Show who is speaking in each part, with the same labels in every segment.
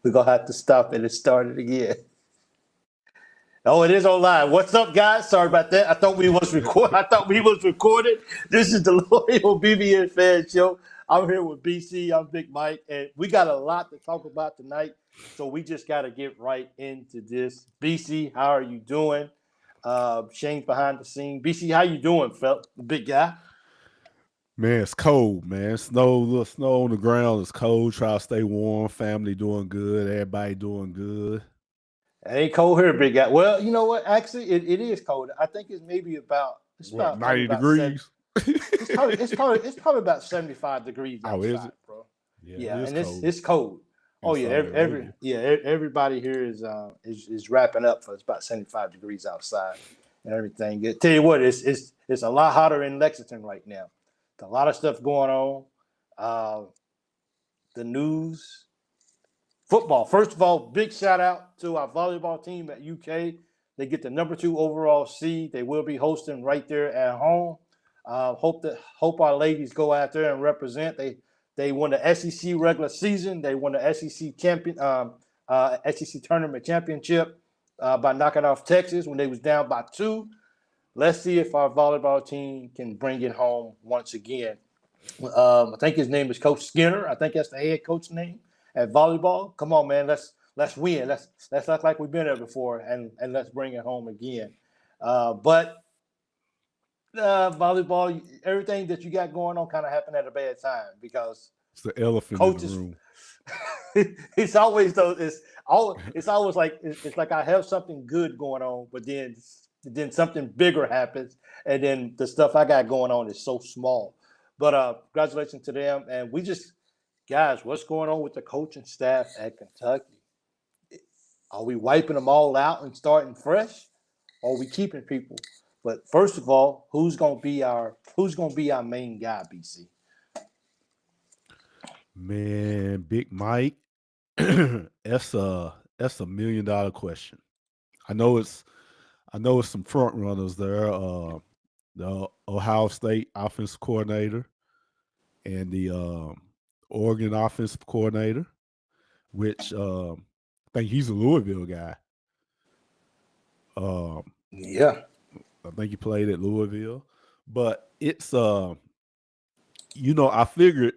Speaker 1: We're gonna have to stop it and start it again. Oh, it is online. What's up, guys? Sorry about that. I thought we was recorded. This is the Loyal BBN Fan Show. I'm here with BC. I'm Big Mike, and we got a lot to talk about tonight. So we just got to get right into this. BC, how are you doing? Shane's behind the scene. BC, how you doing, big guy?
Speaker 2: Man, it's cold, man. Little snow on the ground. It's cold. Try to stay warm. Family doing good. Everybody doing good.
Speaker 1: It ain't cold here, big guy. Well, you know what? Actually, it is cold. I think it's maybe about
Speaker 2: 90 degrees.
Speaker 1: It's probably about 75 degrees outside,
Speaker 2: is it?
Speaker 1: Bro.
Speaker 2: Yeah,
Speaker 1: and it's cold. Oh yeah, everybody here is wrapping up for it's about 75 degrees outside and everything. Tell you what, it's a lot hotter in Lexington right now. There's a lot of stuff going on. The news. Football. First of all, big shout out to our volleyball team at UK. They get the number 2 overall seed. They will be hosting right there at home. Hope our ladies go out there and represent. They won the SEC regular season. They won the SEC SEC tournament championship by knocking off Texas when they was down by 2. Let's see if our volleyball team can bring it home once again. I think his name is Coach Skinner. I think that's the head coach's name at volleyball. Come on, man. Let's win. Let's act like we've been there before and let's bring it home again. But volleyball, everything that you got going on kind of happened at a bad time because
Speaker 2: it's the elephant in the room.
Speaker 1: It's always like it's like I have something good going on, but then something bigger happens, and then the stuff I got going on is so small. But congratulations to them, and guys, what's going on with the coaching staff at Kentucky? Are we wiping them all out and starting fresh, or are we keeping people? But first of all, who's gonna be our main guy, BC?
Speaker 2: Man, Big Mike, that's a $1 million question. I know it's some front runners there. The Ohio State offensive coordinator and the Oregon offensive coordinator, which I think he's a Louisville guy.
Speaker 1: Yeah.
Speaker 2: I think he played at Louisville. But it's I figured,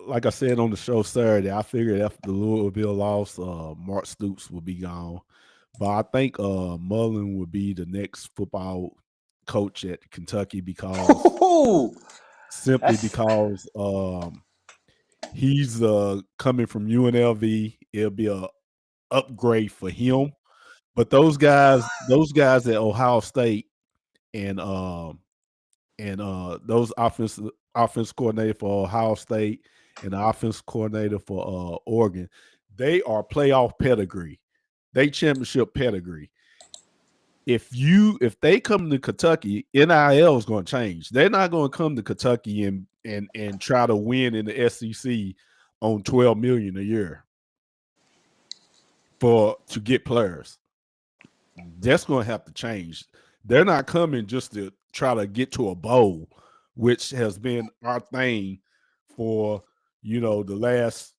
Speaker 2: like I said on the show Saturday, I figured after the Louisville loss, Mark Stoops would be gone. But I think Mullen would be the next football coach at Kentucky because he's coming from UNLV. It'll be a upgrade for him. But those guys at Ohio State and those offense coordinator for Ohio State and the offense coordinator for Oregon, they are playoff pedigree. They championship pedigree. If they come to Kentucky, NIL is going to change. They're not going to come to Kentucky and try to win in the SEC on $12 million a year to get players. That's going to have to change. They're not coming just to try to get to a bowl, which has been our thing for the last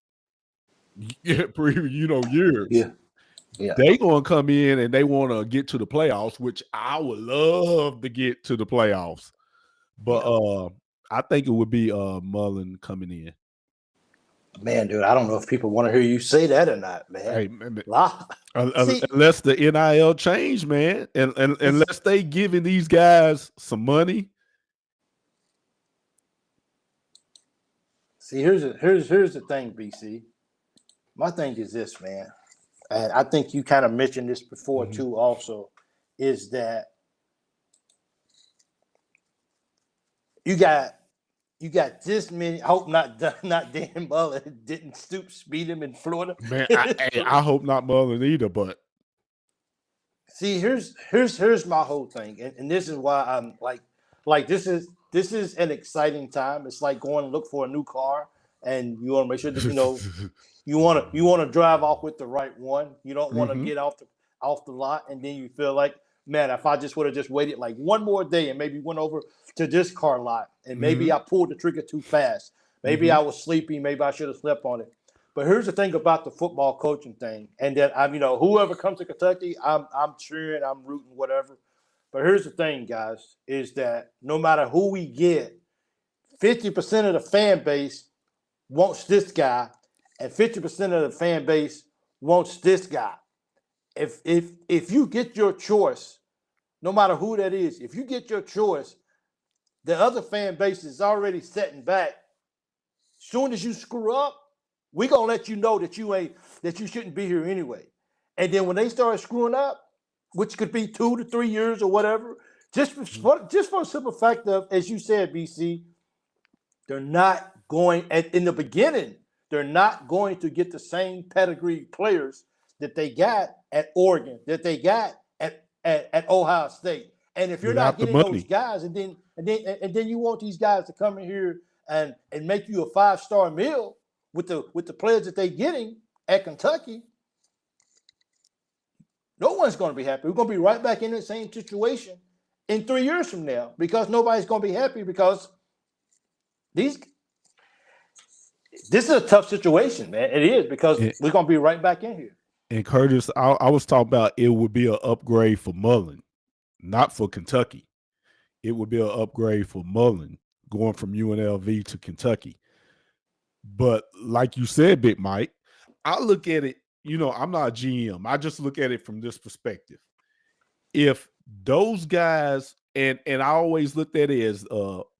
Speaker 2: years.
Speaker 1: Yeah.
Speaker 2: They gonna come in and they want to get to the playoffs, which I would love to get to the playoffs. But I think it would be Mullen coming in.
Speaker 1: Man, dude, I don't know if people want to hear you say that or not, man.
Speaker 2: Hey, man, unless the NIL change, man, and unless they giving these guys some money.
Speaker 1: See, here's the thing, BC. My thing is this, man. And I think you kind of mentioned this before too. Also, is that you got this many. I hope not Dan Mullen. Didn't Stoops beat him in Florida?
Speaker 2: Man, I hope not Mullen either. But
Speaker 1: see, here's my whole thing, and this is why I'm like this is an exciting time. It's like going to look for a new car, and you want to make sure that you want to drive off with the right one. You don't want to get off the lot, and then you feel like, man, if I just would have just waited like one more day and maybe went over to this car lot, and maybe I pulled the trigger too fast. Maybe I was sleepy. Maybe I should have slept on it. But here's the thing about the football coaching thing, and that whoever comes to Kentucky, I'm cheering, I'm rooting, whatever. But here's the thing, guys, is that no matter who we get, 50% of the fan base wants this guy, and 50% of the fan base wants this guy. If you get your choice, no matter who that is, if you get your choice, the other fan base is already setting back. Soon as you screw up, we're gonna let you know that you shouldn't be here anyway. And then when they start screwing up, which could be 2 to 3 years or whatever, just for the simple fact of, as you said, BC, they're not going in the beginning. They're not going to get the same pedigree players that they got at Oregon, that they got at Ohio State. And if you're not getting those guys, and then you want these guys to come in here and make you a 5-star meal with the players that they're getting at Kentucky, no one's going to be happy. We're going to be right back in the same situation in 3 years from now, because nobody's going to be happy, because this is a tough situation, man. It is, because we're going to be right back in here.
Speaker 2: And Curtis, I was talking about it would be an upgrade for Mullen, not for Kentucky. It would be an upgrade for Mullen going from UNLV to Kentucky. But like you said, Big Mike, I look at it, I'm not a GM. I just look at it from this perspective. If those guys, and I always looked at it as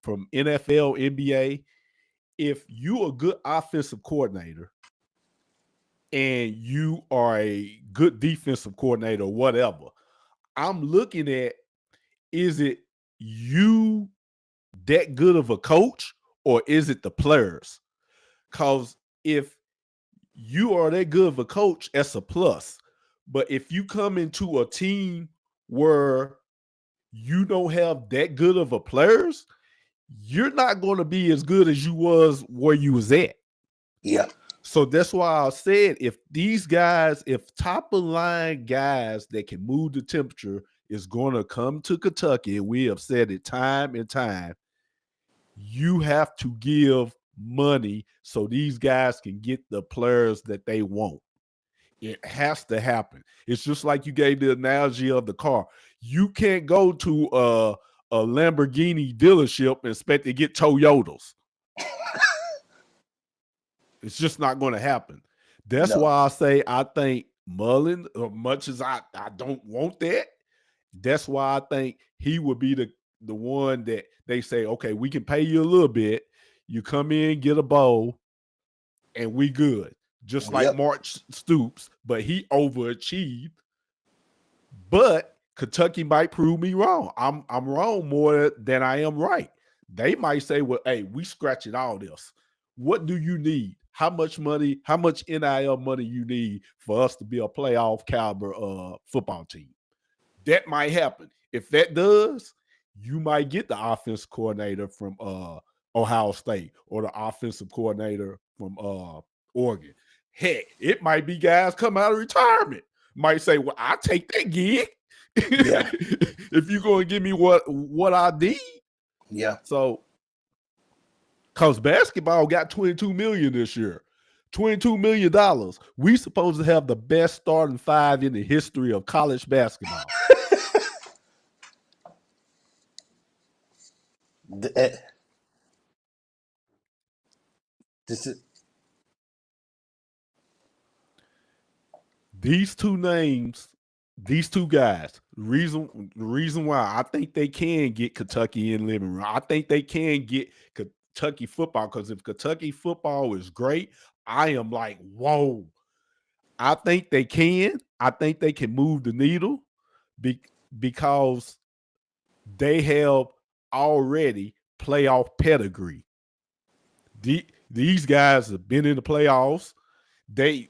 Speaker 2: from NFL, NBA, if you're a good offensive coordinator and you are a good defensive coordinator or whatever, I'm looking at, is it you that good of a coach, or is it the players? Because if you are that good of a coach, that's a plus. But if you come into a team where you don't have that good of a players, you're not going to be as good as you was where you was at.
Speaker 1: Yeah.
Speaker 2: So that's why I said, if these guys, if top of line guys that can move the temperature is going to come to Kentucky, and we have said it time and time, you have to give money so these guys can get the players that they want. It has to happen. It's just like you gave the analogy of the car. You can't go to a Lamborghini dealership and expect to get Toyotas. It's just not going to happen. That's why I say I think Mullen, as much as I don't want that, that's why I think he would be the one that they say, okay, we can pay you a little bit. You come in, get a bowl, and we good. Just like Mark Stoops, but he overachieved. But Kentucky might prove me wrong. I'm wrong more than I am right. They might say, well, hey, we scratching all this. What do you need? How much money, how much NIL money you need for us to be a playoff caliber football team? That might happen. If that does, you might get the offensive coordinator from Ohio State or the offensive coordinator from Oregon. Heck, it might be guys come out of retirement. Might say, well, I'll take that gig. Yeah. If you're going to give me what I need.
Speaker 1: Yeah.
Speaker 2: So, because basketball got $22 million this year. $22 million. We supposed to have the best starting five in the history of college basketball. These two names, these two guys, the reason why I think they can get Kentucky in living room. I think they can get Kentucky football, because if Kentucky football is great, I am like, whoa. I think they can. I think they can move the needle because they have already playoff pedigree. These guys have been in the playoffs. They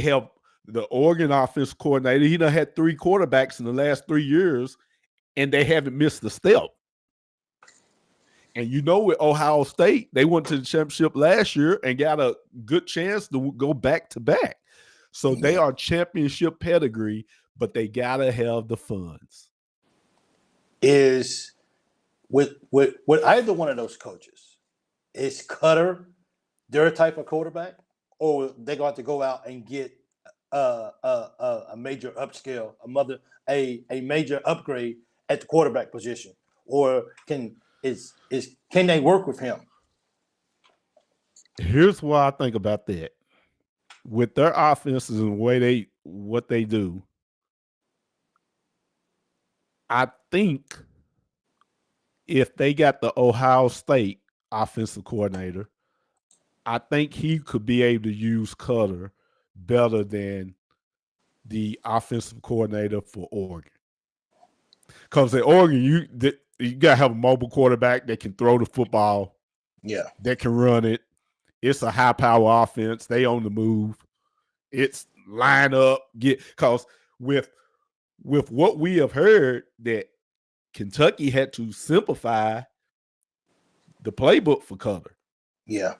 Speaker 2: have the Oregon offense coordinator. He done had 3 quarterbacks in the last 3 years, and they haven't missed a step. And with Ohio State, they went to the championship last year and got a good chance to go back to back. So they are championship pedigree, but they gotta have the funds.
Speaker 1: Is with either one of those coaches, is Cutter their type of quarterback, or they're going to go out and get a major upscale, a major upgrade at the quarterback position, or can they work with him?
Speaker 2: Here's what I think about that. With their offenses and what they do, I think if they got the Ohio State offensive coordinator, I think he could be able to use Cutter better than the offensive coordinator for Oregon. Because at Oregon, you got to have a mobile quarterback that can throw the football, that can run it. It's a high-power offense. They on the move. It's line up, because with what we have heard, that Kentucky had to simplify the playbook for Cutter.
Speaker 1: Yeah.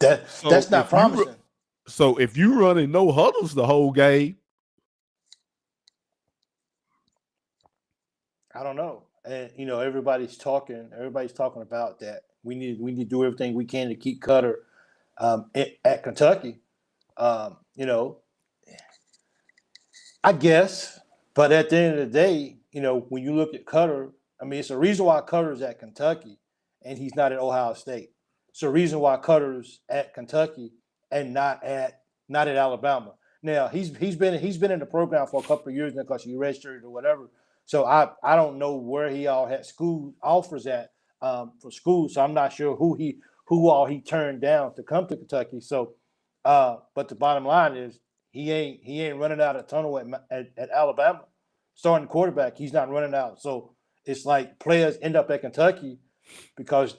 Speaker 1: That's not promising.
Speaker 2: So if you running no huddles the whole game,
Speaker 1: I don't know. And everybody's talking about that. We need to do everything we can to keep Cutter at Kentucky. I guess, but at the end of the day, when you look at Cutter, I mean, it's a reason why Cutter's at Kentucky and he's not at Ohio State. It's a reason why Cutter's at Kentucky and not at Alabama. Now he's been in the program for a couple of years now because he redshirted or whatever. So I don't know where he all had school offers at for school. So I'm not sure who all he turned down to come to Kentucky. So, but the bottom line is he ain't running out of tunnel at Alabama. Starting quarterback, he's not running out. So it's like players end up at Kentucky because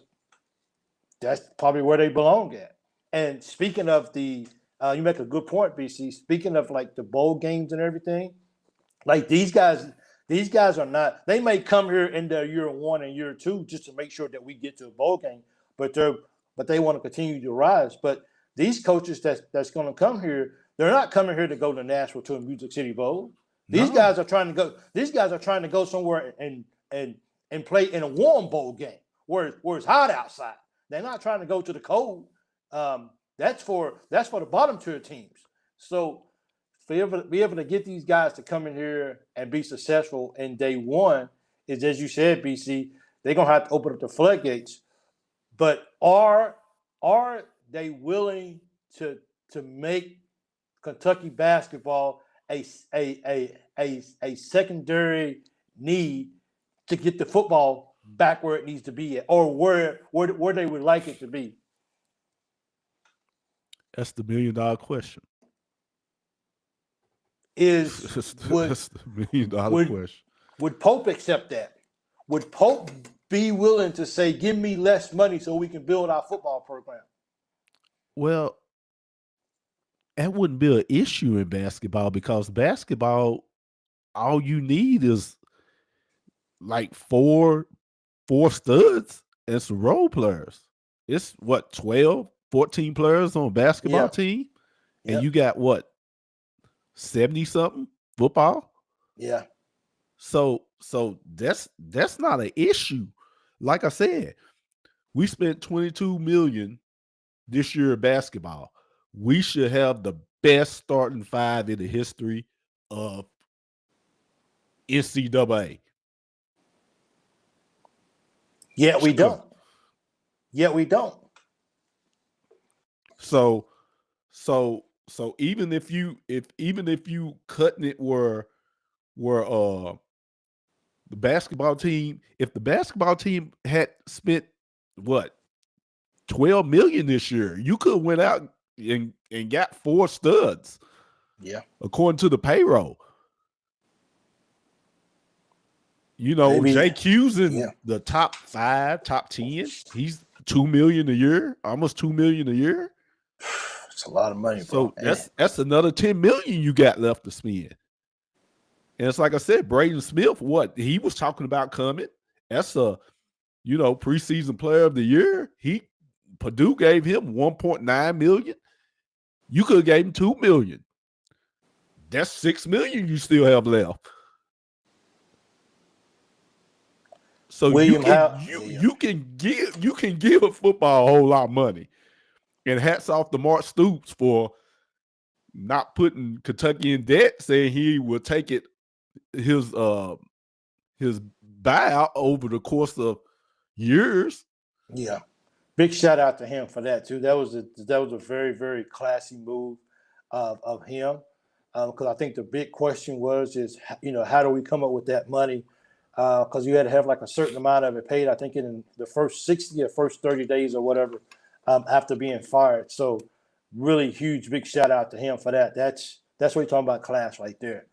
Speaker 1: that's probably where they belong at. And speaking of you make a good point, BC. Speaking of like the bowl games and everything, like these guys are not. They may come here in their year 1 and year 2 just to make sure that we get to a bowl game, but they want to continue to rise. But these coaches that's going to come here, they're not coming here to go to Nashville to a Music City Bowl. These guys are trying to go. These guys are trying to go somewhere and play in a warm bowl game where it's hot outside. They're not trying to go to the cold. That's for the bottom tier teams. So be able to get these guys to come in here and be successful in day one is, as you said, BC, they're gonna have to open up the floodgates. But are they willing to make Kentucky basketball a secondary need to get the football back where it needs to be at, or where they would like it to be?
Speaker 2: That's the $1 million question.
Speaker 1: That's
Speaker 2: the $1 million question.
Speaker 1: Would Pope accept that? Would Pope be willing to say, give me less money so we can build our football program?
Speaker 2: Well, that wouldn't be an issue in basketball, because basketball, all you need is like four studs and some role players. It's 12, 14 players on a basketball team, and you got 70-something football.
Speaker 1: Yeah.
Speaker 2: So that's not an issue. Like I said, we spent $22 million this year in basketball. We should have the best starting 5 in the history of NCAA.
Speaker 1: Yet we don't.
Speaker 2: So even if you cutting it where the basketball team, if the basketball team had spent $12 million this year, you could have went out and got 4 studs.
Speaker 1: Yeah.
Speaker 2: According to the payroll. JQ's in the top 5, top 10. He's $2 million a year, almost $2 million a year.
Speaker 1: It's a lot of money, bro.
Speaker 2: So that's another $10 million you got left to spend. And it's like I said, Braden Smith, he was talking about coming. That's a preseason player of the year. Purdue gave him $1.9 million. You could have gave him $2 million. That's $6 million you still have left. So you can give football a whole lot of money. And hats off to Mark Stoops for not putting Kentucky in debt, saying he would take it his buyout over the course of years.
Speaker 1: Yeah. Big shout out to him for that too. That was a very, very classy move of him. Because I think the big question is how do we come up with that money? Because you had to have like a certain amount of it paid, I think in the first 60 or first 30 days or whatever, after being fired. So really huge, big shout out to him for that. That's what you're talking about, class right there.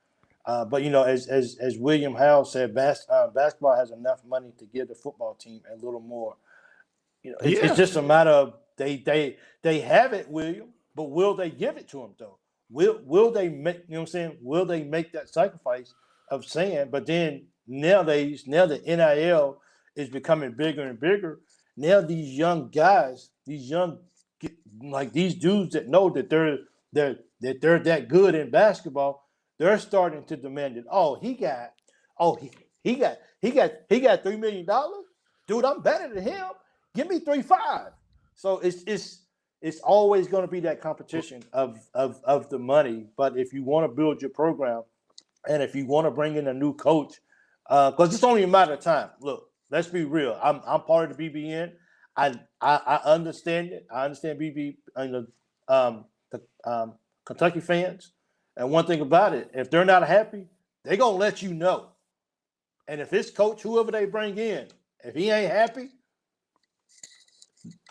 Speaker 1: But as William Howell said, basketball has enough money to give the football team a little more. It's just a matter of they have it, William, but will they give it to them though? Will they make Will they make that sacrifice of saying? But then nowadays, now the NIL is becoming bigger and bigger. Now these young guys, these dudes that know that they're that good in basketball, they're starting to demand it. He got $3 million, dude. I'm better than him. Give me 3.5. So it's always going to be that competition of the money. But if you want to build your program, and if you want to bring in a new coach, because it's only a matter of time. Look, let's be real. I'm part of the BBN. I understand it. I understand the Kentucky fans. And one thing about it, if they're not happy, they're gonna let you know. And if this coach, whoever they bring in, if he ain't happy,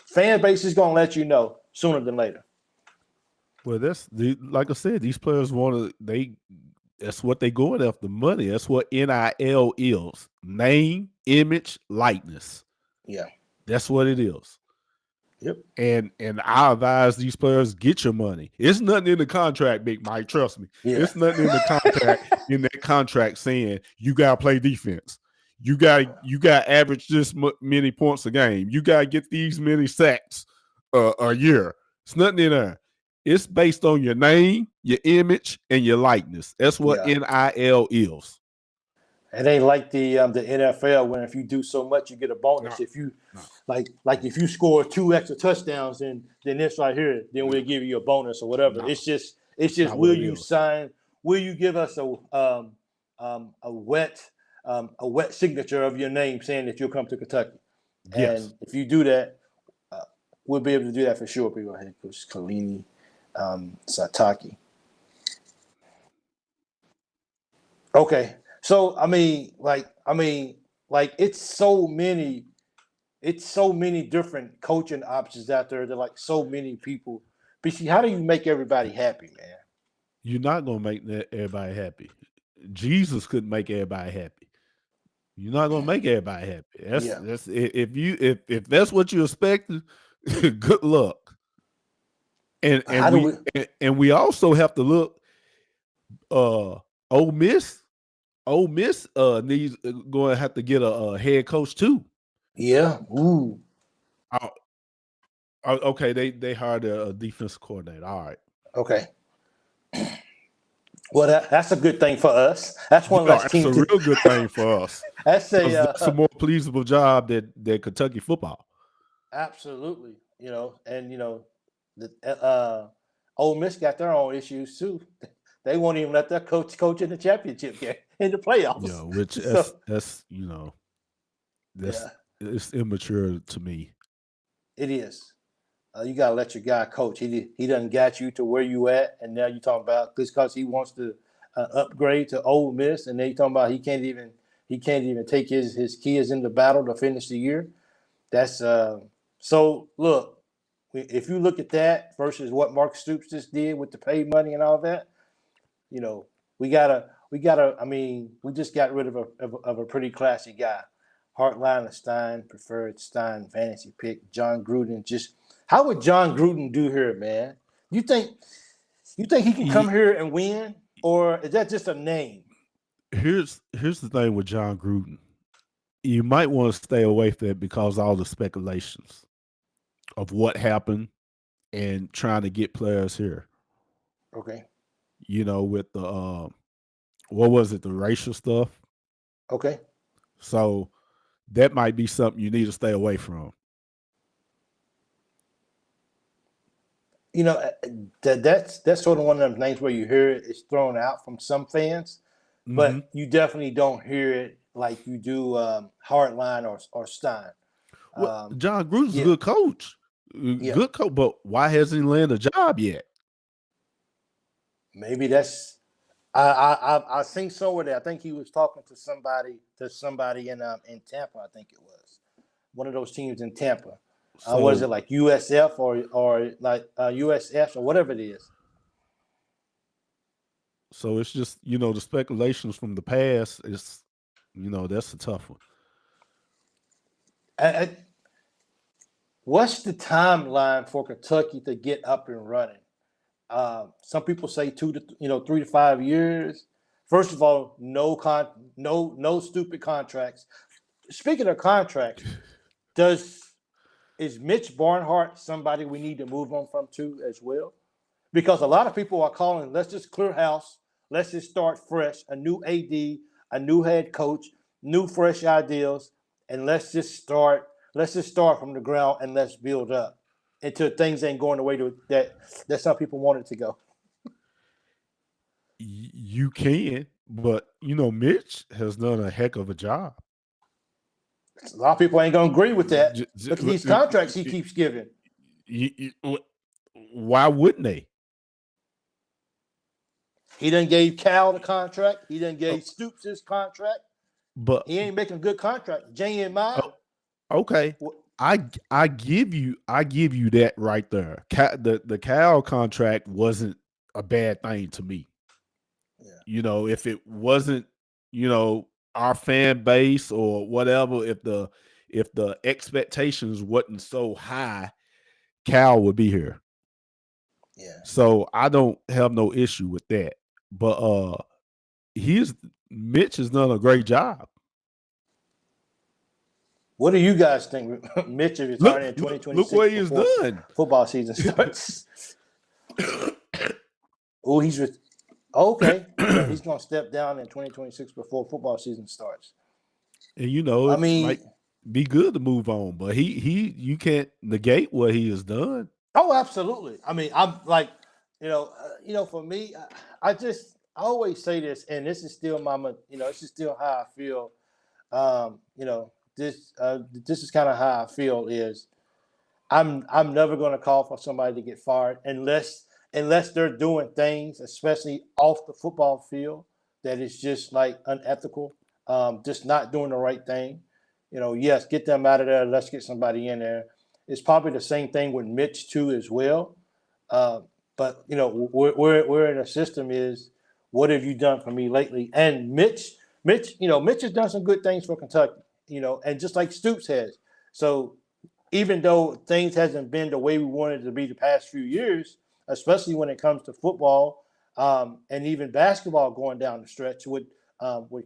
Speaker 1: fan base is gonna let you know sooner than later.
Speaker 2: Well, like I said, these players that's what they going after, money. That's what NIL is: name, image, likeness.
Speaker 1: Yeah,
Speaker 2: that's what it is.
Speaker 1: Yep.
Speaker 2: And I advise these players, get your money. It's nothing in the contract, Big Mike. Trust me.
Speaker 1: Yeah.
Speaker 2: It's nothing in the contract saying you gotta play defense. You got average this many points a game. You got to get these many sacks a year. It's nothing in there. It's based on your name, your image, and your likeness. That's what NIL is.
Speaker 1: It ain't like the NFL when if you do so much, you get a bonus. If you if you score 2 extra touchdowns, then this right here, then we'll give you a bonus or whatever. It's just will you sign? Will you give us a wet signature of your name saying that you'll come to Kentucky?
Speaker 2: Yes.
Speaker 1: And if you do that, we'll be able to do that for sure. People like Coach Kalini, Sataki. Okay. So it's so many different coaching options out there. There are like so many people. BC, how do you make everybody happy, man?
Speaker 2: You're not gonna make everybody happy. Jesus couldn't make everybody happy. You're not gonna make everybody happy. That's if that's what you expected, good luck. And we also have to look. Ole Miss needs going to have to get a head coach too.
Speaker 1: Yeah. Ooh.
Speaker 2: Okay, they hired a defense coordinator. All right.
Speaker 1: Okay. Well, that's a good thing for us. That's one less team.
Speaker 2: That's a real good thing for us.
Speaker 1: That's
Speaker 2: a more pleasable job than Kentucky football.
Speaker 1: Absolutely. The Ole Miss got their own issues too. They won't even let their coach in the championship game in the playoffs.
Speaker 2: Yeah, which it's immature to me.
Speaker 1: It is. You gotta let your guy coach. He done got you to where you at, and now you talking about this because he wants to upgrade to Ole Miss, and then you talking about he can't even take his kids into battle to finish the year. That's so. Look, if you look at that versus what Mark Stoops just did with the pay money and all that, we gotta. I mean, we just got rid of a pretty classy guy. Hartline and Stein, preferred Stein fantasy pick. John Gruden. Just how would John Gruden do here, man? You think he can come here and win, or is that just a name?
Speaker 2: Here's the thing with John Gruden. You might want to stay away from it because of all the speculations of what happened and trying to get players here.
Speaker 1: Okay.
Speaker 2: With the what was it, the racial stuff?
Speaker 1: Okay.
Speaker 2: So that might be something you need to stay away from.
Speaker 1: that's sort of one of them things where you hear it's thrown out from some fans, but you definitely don't hear it like you do Hartline or Stein.
Speaker 2: Well, John Gruden's a good coach. Good coach, but why hasn't he landed a job yet?
Speaker 1: Maybe that's I think somewhere. I think he was talking to somebody in Tampa. I think it was one of those teams in Tampa. Was it like USF or like USF or whatever it is?
Speaker 2: So it's just the speculations from the past is that's a tough one.
Speaker 1: What's the timeline for Kentucky to get up and running? Some people say 3 to 5 years. First of all, no stupid contracts. Speaking of contracts, is Mitch Barnhart somebody we need to move on from too as well? Because a lot of people are calling, let's just clear house, let's just start fresh, a new AD, a new head coach, new fresh ideas, and let's just start from the ground and let's build up until things ain't going the way that some people want it to go.
Speaker 2: You can, but Mitch has done a heck of a job.
Speaker 1: A lot of people ain't gonna agree with that. Look at these contracts he keeps giving.
Speaker 2: Why wouldn't they?
Speaker 1: He done gave Cal the contract. He done gave Stoops his contract.
Speaker 2: But
Speaker 1: he ain't making a good contract. JMI.
Speaker 2: Okay. I give you that right there. The Cal contract wasn't a bad thing to me. Yeah. If it wasn't, our fan base or whatever, if the expectations wasn't so high, Cal would be here.
Speaker 1: Yeah.
Speaker 2: So I don't have no issue with that. But Mitch has done a great job.
Speaker 1: What do you guys think? Mitch is retiring in 2026.
Speaker 2: Look what he's done.
Speaker 1: Football season starts. Oh, okay. He's going to step down in 2026 before football season starts.
Speaker 2: And it might be good to move on, but you can't negate what he has done.
Speaker 1: Oh, absolutely. I mean, I'm like, for me, I always say this, and this is still this is still how I feel. This is kind of how I feel is I'm never going to call for somebody to get fired unless they're doing things, especially off the football field, that is just like unethical, just not doing the right thing. Yes, get them out of there. Let's get somebody in there. It's probably the same thing with Mitch too as well. But we're in a system is, what have you done for me lately? And Mitch has done some good things for Kentucky. And just like Stoops has. So even though things hasn't been the way we wanted it to be the past few years, especially when it comes to football and even basketball going down the stretch with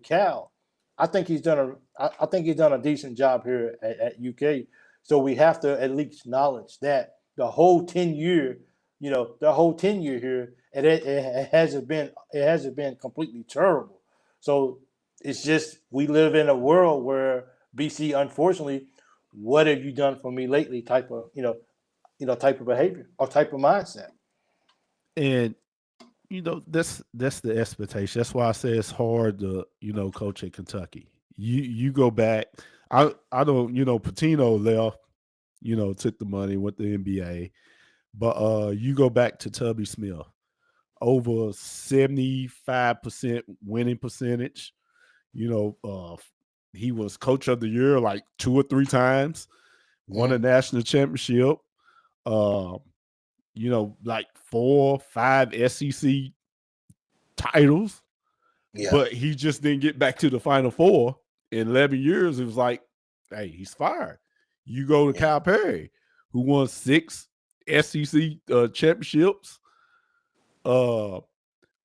Speaker 1: Cal, I think he's done a decent job here at UK. So we have to at least acknowledge that the whole 10 year here, it hasn't been completely terrible. So it's just we live in a world where BC, unfortunately, what have you done for me lately? Type of behavior or type of mindset.
Speaker 2: And that's the expectation. That's why I say it's hard to coach at Kentucky. You go back. I don't Patino left. Took the money, went to the NBA. But you go back to Tubby Smith, over 75% winning percentage. He was coach of the year like 2 or 3 times, won a national championship, like 4 or 5 SEC titles. Yeah. But he just didn't get back to the Final Four in 11 years. It was like, hey, he's fired. You go to Cal Perry, who won 6 SEC championships, over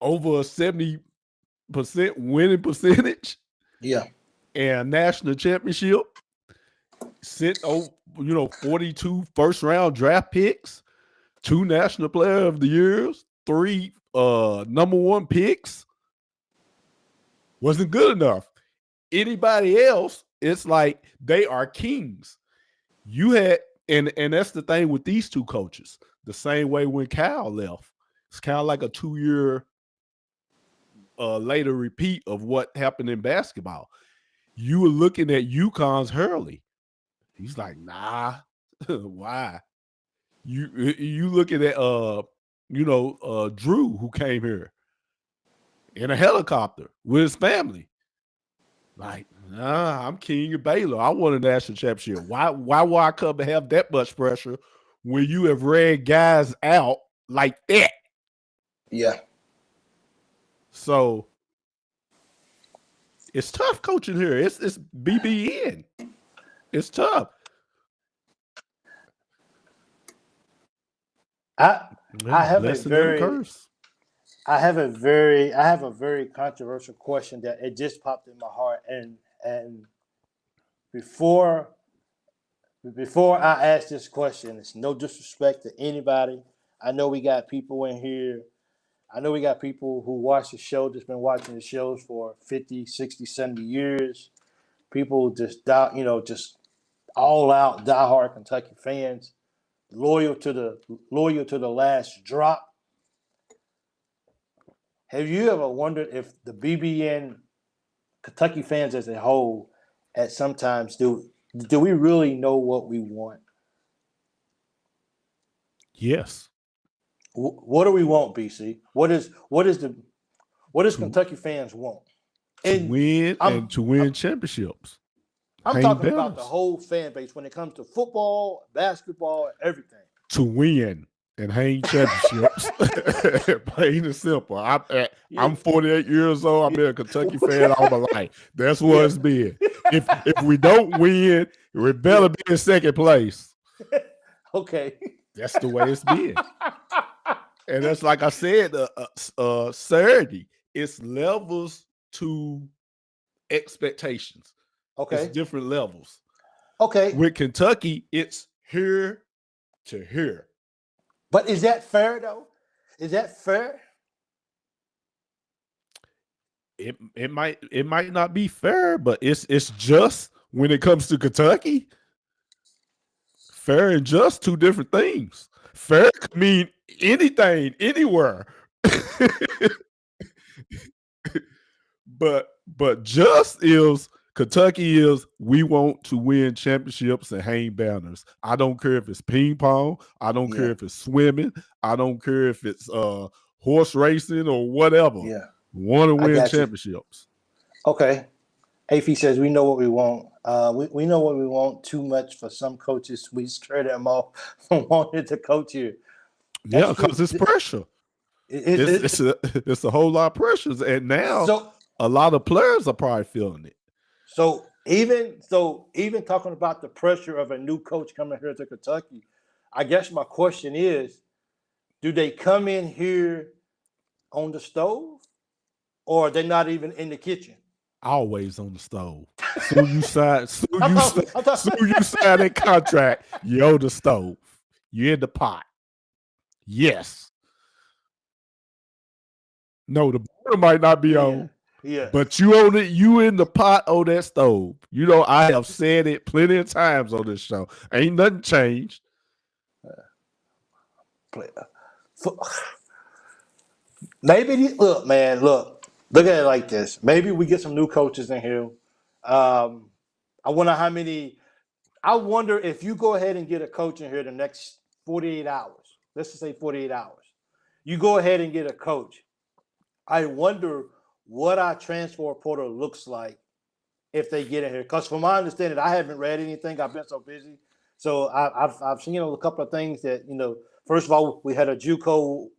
Speaker 2: a 70% winning percentage.
Speaker 1: Yeah.
Speaker 2: And national championship, sent 42 first-round draft picks, 2 national player of the years, 3 number 1 picks. Wasn't good enough. Anybody else, it's like they are kings. You had, and that's the thing with these 2 coaches. the same way when Cal left. It's kind of like a 2-year later repeat of what happened in basketball. You were looking at UConn's Hurley. He's like, nah, why? You looking at Drew, who came here in a helicopter with his family. Like, nah, I'm King of Baylor. I won a national championship. Why will I come and have that much pressure when you have ran guys out like that?
Speaker 1: Yeah.
Speaker 2: So it's tough coaching here. It's BBN. It's tough.
Speaker 1: I have a very controversial question that it just popped in my heart, and before I ask this question, it's no disrespect to anybody. I know we got people in here. I know we got people who watch the show, that's been watching the shows for 50, 60, 70 years. People just all out diehard Kentucky fans, loyal to the last drop. Have you ever wondered if the BBN Kentucky fans as a whole, at sometimes do we really know what we want?
Speaker 2: Yes.
Speaker 1: What do we want, BC? What does Kentucky fans want?
Speaker 2: To win championships.
Speaker 1: I'm talking about the whole fan base when it comes to football, basketball, everything.
Speaker 2: To win and hang championships. Plain and simple. I'm 48 years old. I've been a Kentucky fan all my life. That's what it's been. If we don't win, we better be in second place.
Speaker 1: Okay.
Speaker 2: That's the way it's been. And that's like I said, Saturday, it's levels to expectations.
Speaker 1: Okay.
Speaker 2: It's different levels.
Speaker 1: Okay.
Speaker 2: With Kentucky, it's here to here.
Speaker 1: But is that fair though? Is that fair?
Speaker 2: It might not be fair, but it's just when it comes to Kentucky. Fair and just, two different things. Fair could mean anything, anywhere. But just is Kentucky is we want to win championships and hang banners. I don't care if it's ping pong. I don't care if it's swimming. I don't care if it's horse racing or whatever.
Speaker 1: Yeah.
Speaker 2: Want to win championships.
Speaker 1: Okay. AFI says we know what we want. We know what we want too much for some coaches. We scared them off from wanting to coach here.
Speaker 2: Yeah, because it's pressure. It's a whole lot of pressures. And now a lot of players are probably feeling it.
Speaker 1: So even talking about the pressure of a new coach coming here to Kentucky, I guess my question is, do they come in here on the stove, or are they not even in the kitchen?
Speaker 2: Always on the stove. Soon you sign that contract, you're on the stove. You're in the pot. Yes. No, the burner might not be on.
Speaker 1: Yeah.
Speaker 2: But you own it, you in the pot on that stove. You know, I have said it plenty of times on this show. Ain't nothing changed.
Speaker 1: Maybe look at it like this. Maybe we get some new coaches in here. I wonder if you go ahead and get a coach in here the next 48 hours. Let's just say 48 hours. You go ahead and get a coach. I wonder what our transfer portal looks like if they get in here. Because from my understanding, I haven't read anything. I've been so busy. So I've seen a couple of things that, first of all, we had a JUCO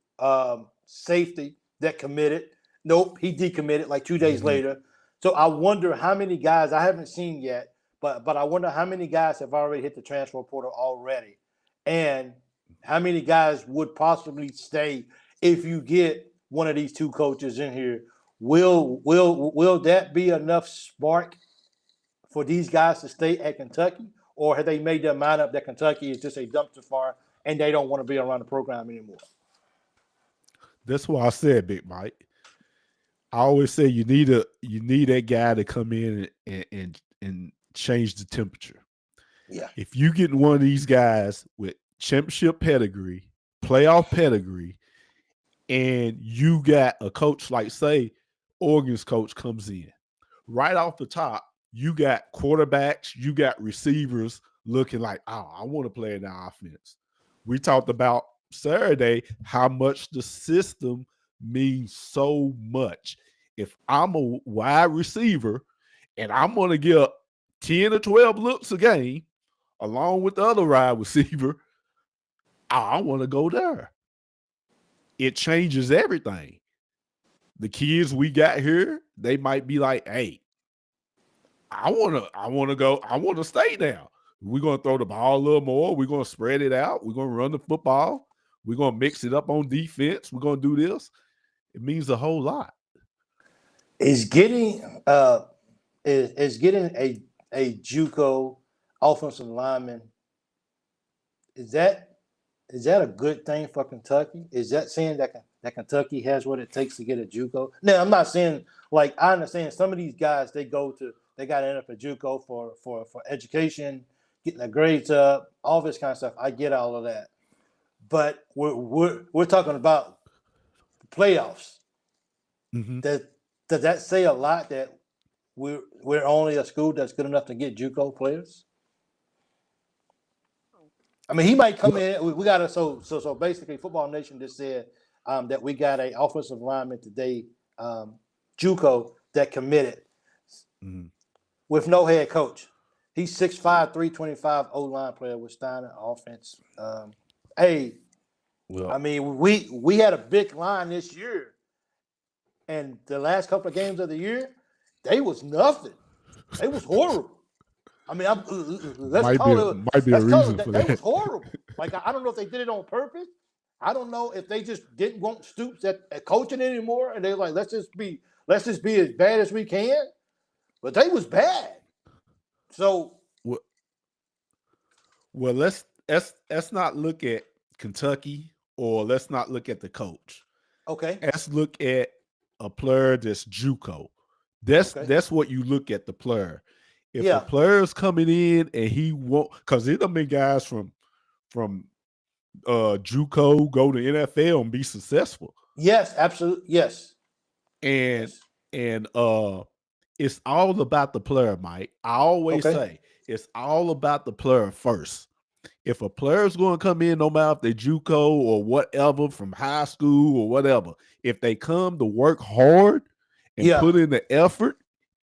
Speaker 1: safety that committed. Nope, he decommitted like 2 days later. So I wonder how many guys I haven't seen yet, but I wonder how many guys have already hit the transfer portal already, and how many guys would possibly stay if you get one of these two coaches in here. Will that be enough spark for these guys to stay at Kentucky, or have they made their mind up that Kentucky is just a dumpster fire and they don't want to be around the program anymore?
Speaker 2: That's why I said, Big Mike. I always say you need that guy to come in and change the temperature.
Speaker 1: Yeah.
Speaker 2: If you get one of these guys with championship pedigree, playoff pedigree, and you got a coach like, say, Oregon's coach comes in. Right off the top, you got quarterbacks, you got receivers looking like, oh, I want to play in the offense. We talked about Saturday how much the system means so much. If I'm a wide receiver and I'm going to get 10 or 12 looks a game along with the other wide receiver, I want to go there. It changes everything. The kids we got here, they might be like, hey, I want to stay now. We're going to throw the ball a little more. We're going to spread it out. We're going to run the football. We're going to mix it up on defense. We're going to do this. It means a whole lot.
Speaker 1: Is getting a JUCO offensive lineman, is that a good thing for Kentucky? Is that saying that Kentucky has what it takes to get a JUCO? Now, I'm not saying, like, I understand some of these guys, they got to end up at JUCO for education, getting their grades up, all this kind of stuff. I get all of that, but we're talking about playoffs.
Speaker 2: Mm-hmm.
Speaker 1: Does that say a lot that we're only a school that's good enough to get JUCO players? I mean, he might come in. We got to so basically, Football Nation just said that we got a offensive lineman today, JUCO, that committed with no head coach. He's 6'5", 325 O-line player with Stein offense. I mean, we had a big line this year, and the last couple of games of the year, they was nothing. They was horrible. I mean, let's call it. That was horrible. Like, I don't know if they did it on purpose. I don't know if they just didn't want Stoops at coaching anymore, and they're like, let's just be as bad as we can. But they was bad. So,
Speaker 2: well, let's not look at Kentucky, or let's not look at the coach.
Speaker 1: Okay.
Speaker 2: Let's look at a player that's JUCO. That's what you look at, the player. If a player's coming in and he won't, because there have been guys from JUCO go to NFL and be successful.
Speaker 1: Yes, absolutely. Yes.
Speaker 2: And it's all about the player, Mike. I always say it's all about the player first. If a player's going to come in, no matter if they're JUCO or whatever, from high school or whatever, if they come to work hard and put in the effort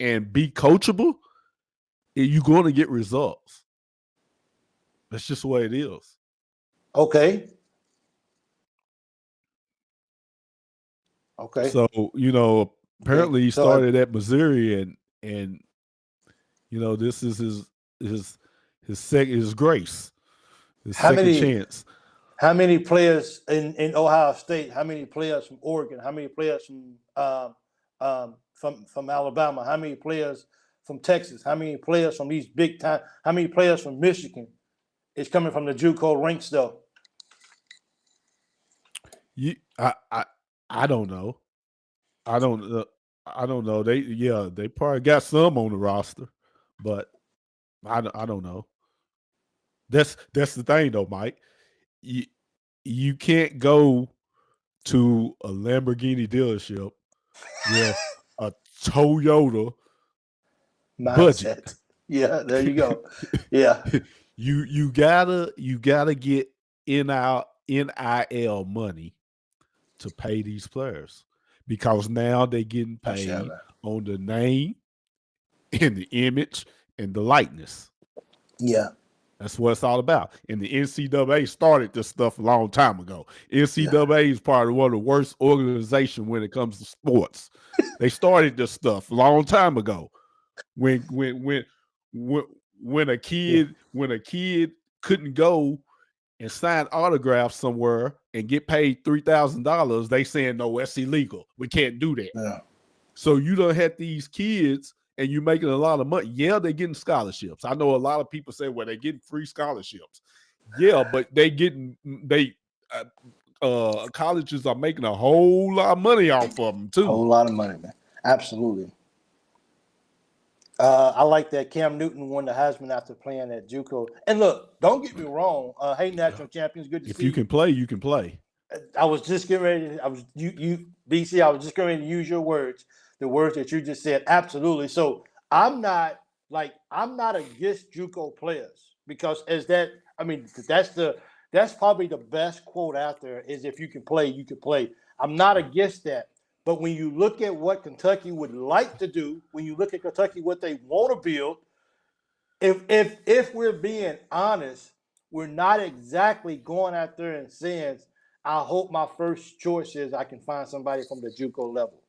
Speaker 2: and be coachable, you're going to get results. That's just the way it is.
Speaker 1: Okay.
Speaker 2: So, apparently he started at Missouri, and this is his grace, his second chance.
Speaker 1: How many players in Ohio State? How many players from Oregon? How many players from Alabama? How many players from Texas? How many players from these big time? How many players from Michigan is coming from the JUCO ranks though?
Speaker 2: I don't know. I don't know. They probably got some on the roster, but I don't know. That's the thing though, Mike. You can't go to a Lamborghini dealership with a Toyota budget.
Speaker 1: Yeah, there you go. Yeah.
Speaker 2: you gotta get NIL money to pay these players, because now they're getting paid on the name and the image and the likeness.
Speaker 1: Yeah.
Speaker 2: That's what it's all about. And the NCAA started this stuff a long time ago. NCAA is probably one of the worst organizations when it comes to sports. They started this stuff a long time ago. When a kid couldn't go and sign autographs somewhere and get paid $3,000, they saying, no, that's illegal. We can't do that.
Speaker 1: Yeah.
Speaker 2: So you done had these kids and you're making a lot of money. Yeah, they're getting scholarships. I know a lot of people say, well, they're getting free scholarships. Yeah, but colleges are making a whole lot of money off of them too.
Speaker 1: A whole lot of money, man. Absolutely. I like that Cam Newton won the Heisman after playing at JUCO. And look, don't get me wrong. Hey, national champions, good to
Speaker 2: If
Speaker 1: see
Speaker 2: you can play, you can play.
Speaker 1: I was just getting ready. I was BC. I was just going to use your words, the words that you just said. Absolutely. So I'm not against JUCO players because that's probably the best quote out there is if you can play, you can play. I'm not against that. But when you look at what Kentucky would like to do, when you look at Kentucky, what they want to build, if we're being honest, we're not exactly going out there and saying, I hope my first choice is I can find somebody from the JUCO level.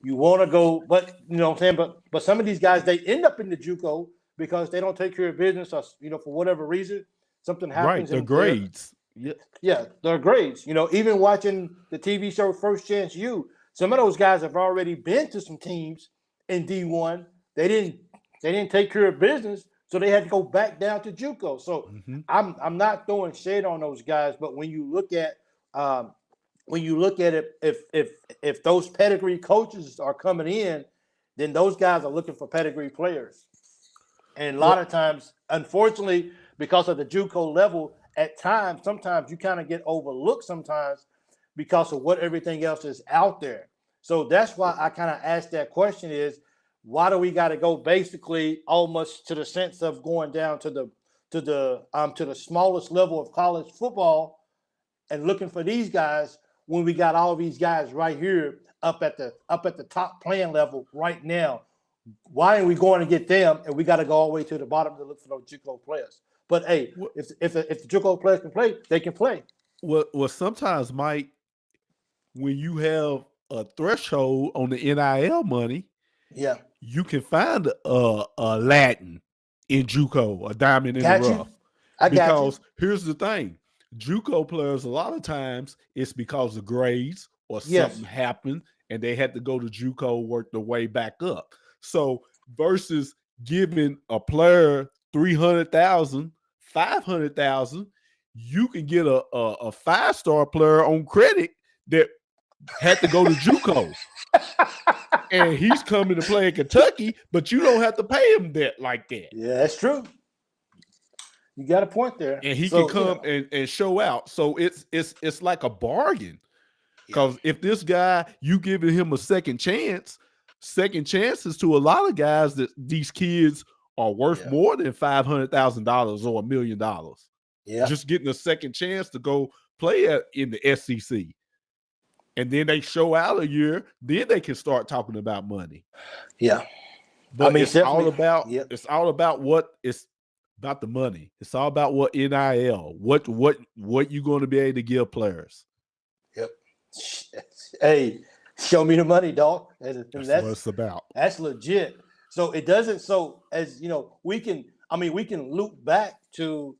Speaker 1: You want to go, but you know what I'm saying? But some of these guys, they end up in the JUCO because they don't take care of business or, for whatever reason, something happens.
Speaker 2: Right, the grades.
Speaker 1: Yeah, their grades. Even watching the TV show First Chance U, some of those guys have already been to some teams in D1. They didn't take care of business, so they had to go back down to JUCO. So I'm not throwing shade on those guys, but when you look at it, if those pedigree coaches are coming in, then those guys are looking for pedigree players. And a lot of times, unfortunately, because of the JUCO level, sometimes you kind of get overlooked sometimes because of what everything else is out there. So that's why I kind of asked that question is, why do we got to go basically almost to the sense of going down to the smallest level of college football and looking for these guys when we got all these guys right here up at the top playing level right now? Why are we going to get them and we got to go all the way to the bottom to look for those JUCO players? But hey, if the JUCO players can play, they can play.
Speaker 2: Well, sometimes, Mike, when you have a threshold on the NIL money, you can find a Latin in JUCO, a diamond in the rough. Because here's the thing. JUCO players, a lot of times, it's because of grades or something happened and they had to go to JUCO, work their way back up. So versus giving a player $300,000, $500,000, you can get a 5-star player on credit that had to go to JUCO. And he's coming to play in Kentucky, but you don't have to pay him like that.
Speaker 1: Yeah, that's true. You got a point there.
Speaker 2: And he can come and show out. So it's like a bargain. Because if this guy, you giving him a second chances to a lot of guys that these kids are worth more than $500,000 or $1 million. Yeah. Just getting a second chance to go play in the SEC. And then they show out a year, then they can start talking about money.
Speaker 1: Yeah.
Speaker 2: But it's all about the money. It's all about what NIL, what you're going to be able to give players.
Speaker 1: Yep. Hey, show me the money, dog.
Speaker 2: That's what it's about.
Speaker 1: That's legit. So it doesn't. So as you know, we can loop back to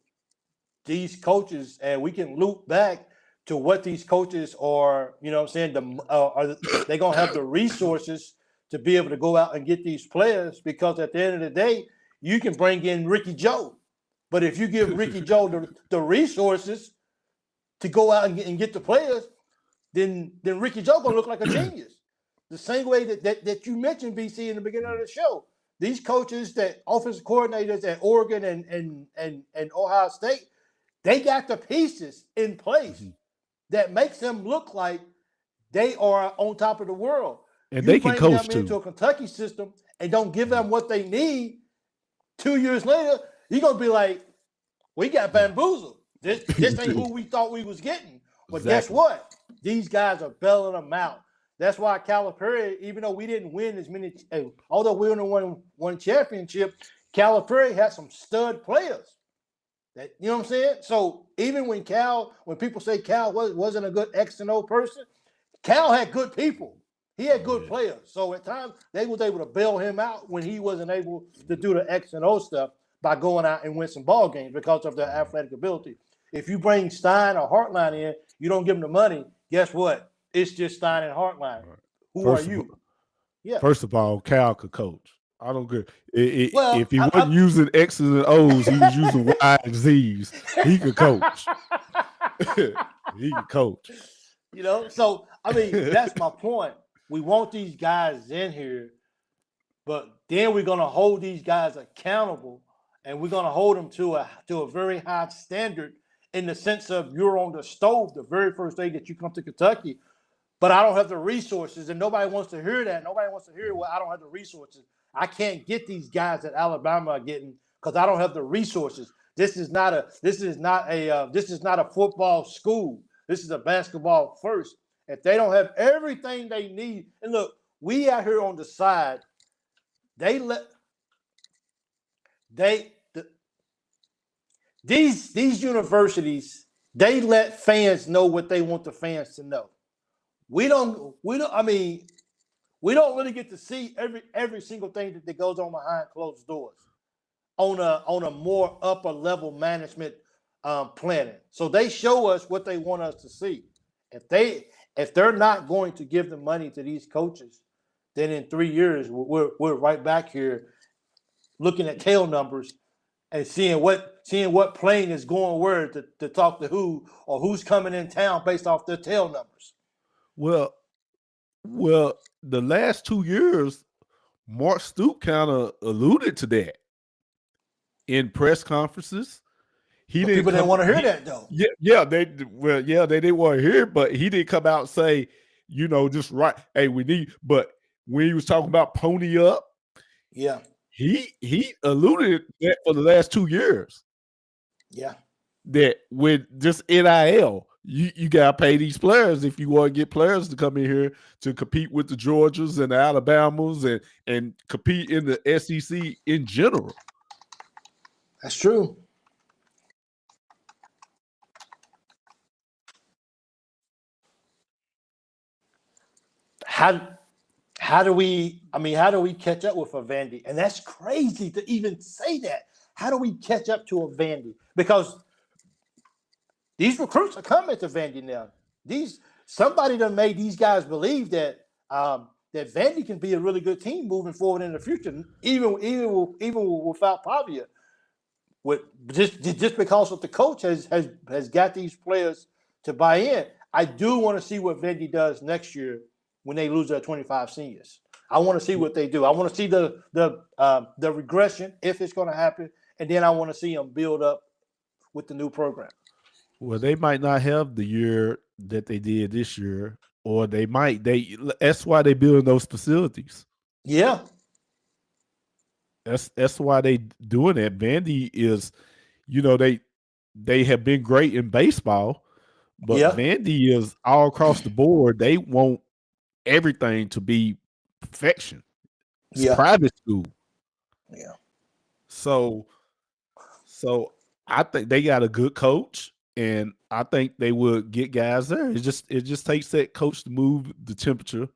Speaker 1: these coaches, and we can loop back to what these coaches are. You know what I'm saying? Are they gonna have the resources to be able to go out and get these players? Because at the end of the day, you can bring in Ricky Joe, but if you give Ricky Joe the resources to go out and get the players, then Ricky Joe gonna look like a genius. The same way that you mentioned, BC, in the beginning of the show. These coaches, that offensive coordinators at Oregon and Ohio State, they got the pieces in place that makes them look like they are on top of the world.
Speaker 2: And they can coach too.
Speaker 1: Into a Kentucky system and don't give them what they need. 2 years later, you're gonna be like, we got bamboozled. This ain't who we thought we was getting. But guess what? These guys are bailing them out. That's why Calipari, even though we didn't win as many, although we only won one championship, Calipari had some stud players. That, you know what I'm saying? So even when people say Cal wasn't a good X and O person, Cal had good people. He had good players. So at times they was able to bail him out when he wasn't able to do the X and O stuff by going out and win some ball games because of their athletic ability. If you bring Stein or Hartline in, you don't give them the money, guess what? It's just Stein and Hartline. Who are you?
Speaker 2: First of all, Cal could coach. I don't care. If he wasn't using X's and O's, he was using Y and Z's. He could coach. He could coach.
Speaker 1: You know, so I mean, that's my point. We want these guys in here, But then we're going to hold these guys accountable, and we're going to hold them to a very high standard in the sense of you're on the stove the very first day that you come to Kentucky, but I don't have the resources, and nobody wants to hear that. Nobody wants to hear, well, I don't have the resources. I can't get these guys that Alabama are getting because I don't have the resources. This is not a football school. This is a basketball first. If they don't have everything they need, and look, we out here on the side, these universities, they let fans know what they want the fans to know. We don't really get to see every single thing that goes on behind closed doors on a more upper level management planning. So they show us what they want us to see. If they're not going to give the money to these coaches, then in 3 years we're right back here looking at tail numbers and seeing what plane is going where to talk to who or who's coming in town based off their tail numbers.
Speaker 2: Well, the last 2 years, Mark Stoops kind of alluded to that in press conferences.
Speaker 1: People didn't want to hear that though.
Speaker 2: They didn't want to hear it, but he didn't come out and say, just right. Hey, we need. But when he was talking about pony up,
Speaker 1: yeah,
Speaker 2: he alluded to that for the last 2 years.
Speaker 1: Yeah,
Speaker 2: that with just NIL, you gotta pay these players if you want to get players to come in here to compete with the Georgias and the Alabamas and compete in the SEC in general.
Speaker 1: That's true. How do we catch up with a Vandy? And that's crazy to even say that. How do we catch up to a Vandy? Because these recruits are coming to Vandy now. Somebody done made these guys believe that that Vandy can be a really good team moving forward in the future, even without Pavia. Just because of the coach has got these players to buy in. I do want to see what Vandy does next year when they lose their 25 seniors. I want to see what they do. I want to see the regression if it's going to happen, and then I want to see them build up with the new program.
Speaker 2: Well, they might not have the year that they did this year, or they might. That's why they building those facilities.
Speaker 1: Yeah.
Speaker 2: That's why they doing that. Vandy is, they have been great in baseball, but Vandy is all across the board. They want everything to be perfection. It's private school.
Speaker 1: Yeah.
Speaker 2: So I think they got a good coach, and I think they would get guys there. It just takes that coach to move the temperature,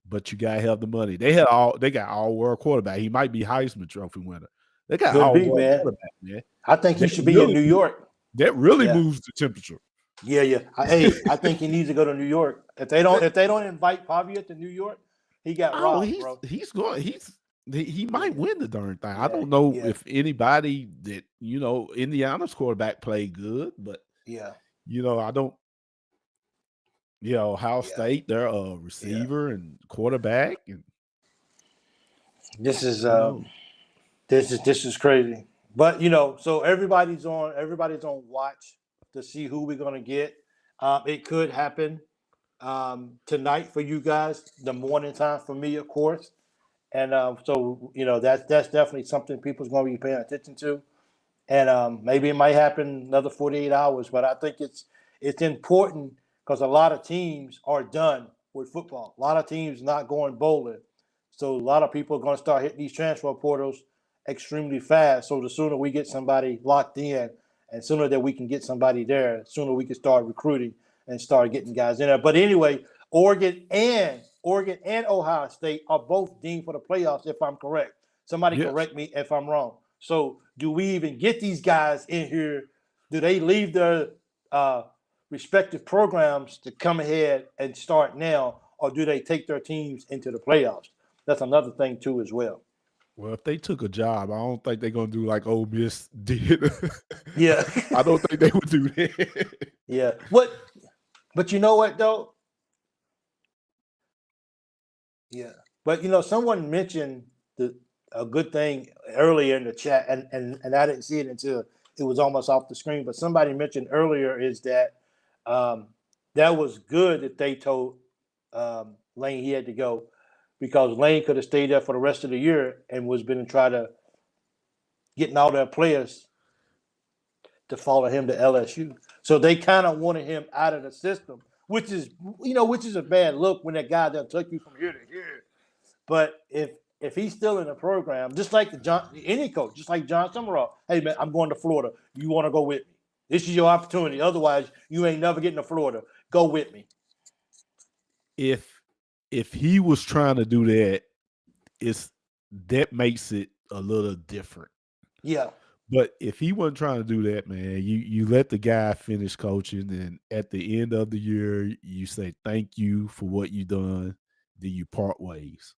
Speaker 2: but you gotta have the money. They got all world quarterback. He might be Heisman Trophy winner. They got all world quarterback, man.
Speaker 1: I think he should be in New York.
Speaker 2: That really moves the temperature.
Speaker 1: Yeah. I think he needs to go to New York. If they don't invite Pavia to New York, he got robbed, bro.
Speaker 2: He might win the darn thing. I don't know if anybody that Indiana's quarterback played good, but I don't. Ohio State, they're a receiver and quarterback, and
Speaker 1: this is crazy. But so everybody's on watch to see who we're gonna get. It could happen tonight for you guys, the morning time for me, of course. And so that's definitely something people's going to be paying attention to. And maybe it might happen another 48 hours, but I think it's important because a lot of teams are done with football. A lot of teams not going bowling. So a lot of people are going to start hitting these transfer portals extremely fast. So the sooner we get somebody locked in and sooner that we can get somebody there, sooner we can start recruiting and start getting guys in there. But anyway, Oregon and Ohio State are both deemed for the playoffs, if I'm correct. Somebody correct me if I'm wrong. So do we even get these guys in here? Do they leave their respective programs to come ahead and start now, or do they take their teams into the playoffs? That's another thing too as well.
Speaker 2: Well, if they took a job, I don't think they're going to do like Ole Miss did.
Speaker 1: Yeah.
Speaker 2: I don't think they would do that.
Speaker 1: Yeah. But you know what, though? Yeah. But, someone mentioned a good thing earlier in the chat, and I didn't see it until it was almost off the screen. But somebody mentioned earlier is that that was good that they told Lane he had to go, because Lane could have stayed there for the rest of the year and was going to try to getting all their players to follow him to LSU. So they kind of wanted him out of the system, which is a bad look when that guy that took you from here to here. But if he's still in the program, just like any coach, just like John Summerall, hey man, I'm going to Florida. You want to go with me? This is your opportunity. Otherwise, you ain't never getting to Florida. Go with me.
Speaker 2: If he was trying to do that, that makes it a little different.
Speaker 1: Yeah.
Speaker 2: But if he wasn't trying to do that, man, you let the guy finish coaching, and at the end of the year, you say thank you for what you done. Then you part ways.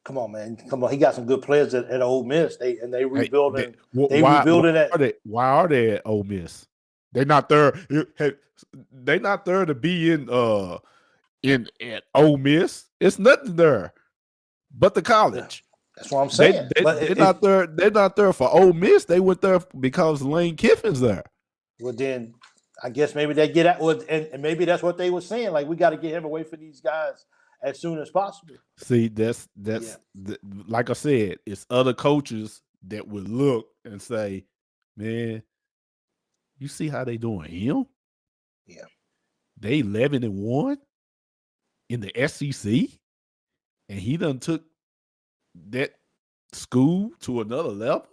Speaker 1: Come on, man. Come on. He got some good players at Ole Miss. They rebuilding.
Speaker 2: Why are they at Ole Miss? They're not there. They're not there to be in at Ole Miss. It's nothing there but the college.
Speaker 1: Yeah. That's what I'm saying.
Speaker 2: They're not there. They're not there for Ole Miss. They went there because Lane Kiffin's there.
Speaker 1: Well, then I guess maybe they get out. And maybe that's what they were saying. Like, we got to get him away from these guys as soon as possible.
Speaker 2: See, like I said, it's other coaches that would look and say, "Man, you see how they doing him?
Speaker 1: Yeah,
Speaker 2: they 11-1 in the SEC, and he done took that school to another level,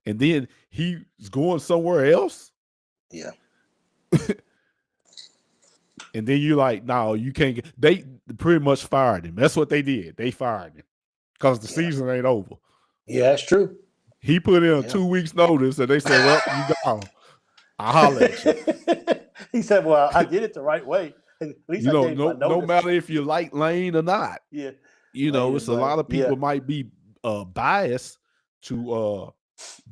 Speaker 2: and then he's going somewhere else."
Speaker 1: Yeah.
Speaker 2: And then you're like, no, you can't get. They pretty much fired him. That's what they did. They fired him because the season ain't over.
Speaker 1: Yeah, that's true.
Speaker 2: He put in a 2 weeks notice, and they said, "Well, you gone. I'll holler at you."
Speaker 1: He said, "Well, I did it the right way. At least
Speaker 2: no matter if you like Lane or not.
Speaker 1: Yeah,
Speaker 2: it's a lot of people might be biased to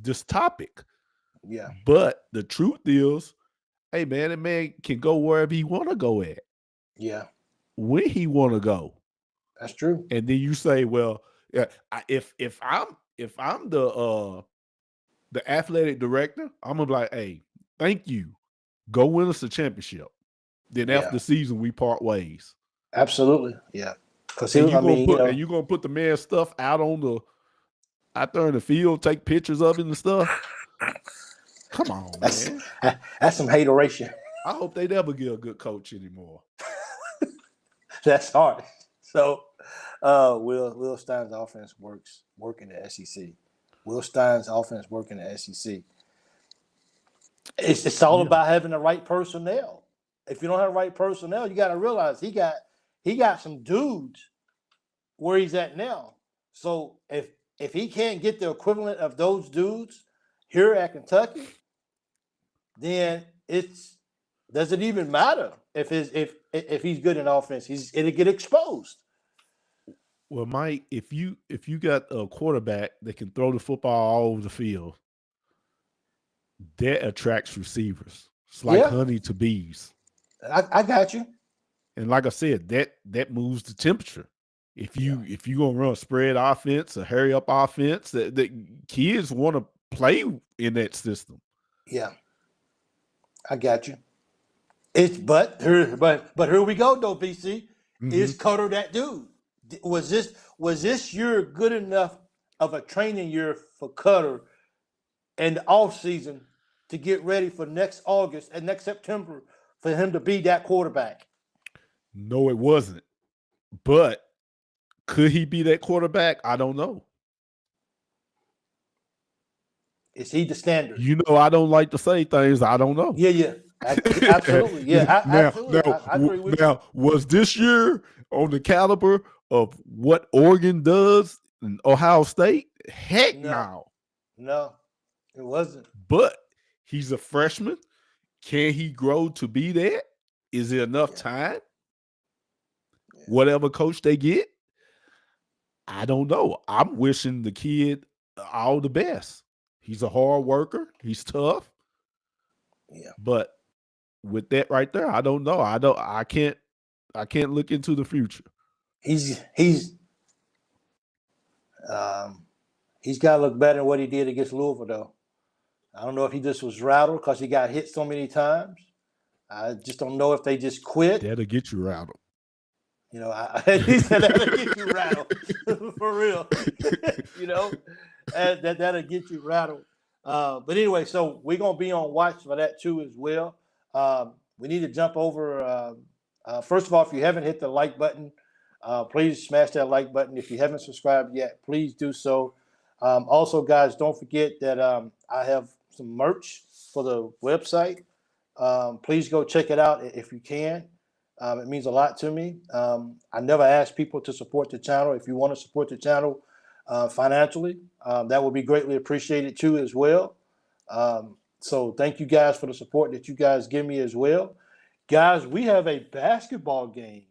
Speaker 2: this topic.
Speaker 1: Yeah,
Speaker 2: but the truth is, hey man, that man can go wherever he want to go at.
Speaker 1: Yeah,
Speaker 2: when he want to go.
Speaker 1: That's true.
Speaker 2: And then you say, well, yeah, if I'm the athletic director, I'm gonna be like, hey, thank you. Go win us a championship. Then after the season, we part ways.
Speaker 1: Absolutely, yeah. Because
Speaker 2: you're gonna put the man's stuff out there in the field, take pictures of it and stuff. Come on, man.
Speaker 1: That's some hateration.
Speaker 2: I hope they never get a good coach anymore.
Speaker 1: That's hard. So, Will Stein's offense work in the SEC. Will Stein's offense work in the SEC. It's all about having the right personnel. If you don't have the right personnel, you got to realize he got some dudes where he's at now. So if he can't get the equivalent of those dudes here at Kentucky, then does it even matter if he's good in offense? It'll get exposed.
Speaker 2: Well, Mike, if you got a quarterback that can throw the football all over the field, that attracts receivers. It's like honey to bees.
Speaker 1: I got you.
Speaker 2: And like I said, that moves the temperature. If you gonna run a spread offense, a hurry up offense, the kids want to play in that system.
Speaker 1: Yeah, I got you. But here we go though, BC. Mm-hmm. Is Cutter that dude? Was this year good enough of a training year for Cutter in the off season to get ready for next August and next September for him to be that quarterback?
Speaker 2: No, it wasn't. But could he be that quarterback? I don't know.
Speaker 1: Is he the standard?
Speaker 2: I don't like to say things I don't know.
Speaker 1: Yeah. Absolutely. Yeah, absolutely. I agree with you.
Speaker 2: Now, was this year on the caliber of what Oregon does in Ohio State? Heck no.
Speaker 1: No, it wasn't.
Speaker 2: But he's a freshman. Can he grow to be that? Is it enough time? Yeah. Whatever coach they get? I don't know. I'm wishing the kid all the best. He's a hard worker. He's tough.
Speaker 1: Yeah.
Speaker 2: But with that right there, I don't know. I can't look into the future.
Speaker 1: He's He's got to look better than what he did against Louisville, though. I don't know if he just was rattled because he got hit so many times. I just don't know if they just quit.
Speaker 2: That'll get you rattled.
Speaker 1: You know, he said that'll get you rattled. For real. You know, that'll get you rattled. But anyway, so we're going to be on watch for that too as well. We need to jump over. First of all, if you haven't hit the like button, please smash that like button. If you haven't subscribed yet, please do so. Also, guys, don't forget that I have some merch for the website. Please go check it out if you can. It means a lot to me. I never ask people to support the channel. If you want to support the channel financially, that would be greatly appreciated too as well. So thank you guys for the support that you guys give me as well. Guys, we have a basketball game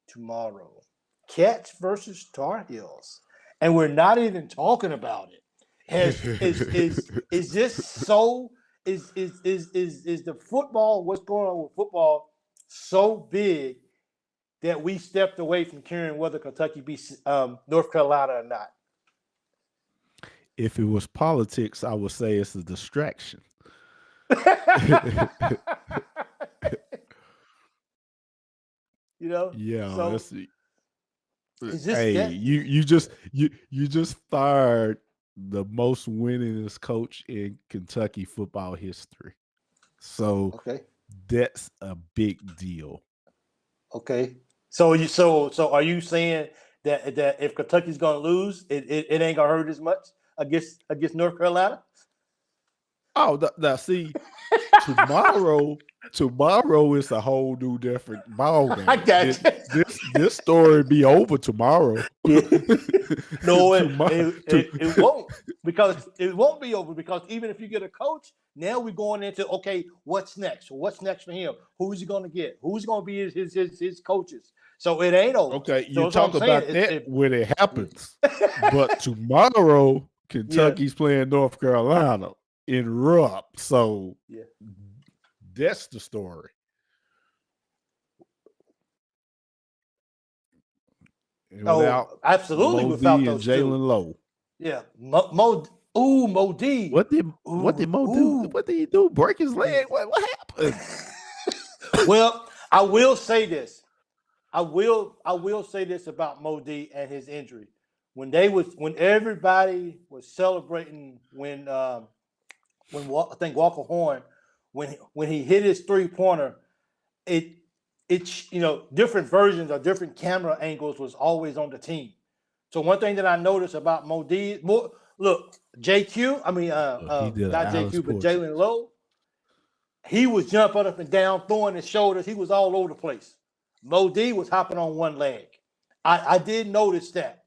Speaker 1: tomorrow. Cats versus Tar Heels. And we're not even talking about it. Is this so? Is the football, what's going on with football, so big that we stepped away from caring whether Kentucky beats North Carolina or not?
Speaker 2: If it was politics, I would say it's a distraction.
Speaker 1: You know?
Speaker 2: Yeah,
Speaker 1: so,
Speaker 2: that's it. Hey, you just fired the most winningest coach in Kentucky football history. So that's a big deal.
Speaker 1: Okay. So are you saying that if Kentucky's gonna lose, it ain't gonna hurt as much against North Carolina?
Speaker 2: Oh, see, tomorrow is a whole new different ball game.
Speaker 1: I got you.
Speaker 2: This story be over tomorrow.
Speaker 1: No, it won't, because it won't be over, because even if you get a coach, now we're going into, okay, what's next? What's next for him? Who's he going to get? Who's going to be his coaches? So it ain't over.
Speaker 2: Okay, you talk about that when it happens. But tomorrow, Kentucky's playing North Carolina in Rupp. So that's the story.
Speaker 1: Absolutely,
Speaker 2: Mo
Speaker 1: without
Speaker 2: D
Speaker 1: those
Speaker 2: and Jalen Lowe.
Speaker 1: Yeah, Mo D.
Speaker 2: What did Mo do? What did he do? Break his leg? What happened?
Speaker 1: Well, I will say this. I will say this about Mo D and his injury. When everybody was celebrating when I think Walker Horn, when he hit his 3-pointer, it's different versions or different camera angles was always on the team. So one thing that I noticed about Mo D, look, JQ, not JQ, but Jalen Lowe, he was jumping up and down, throwing his shoulders. He was all over the place. Mo D was hopping on one leg. I did notice that.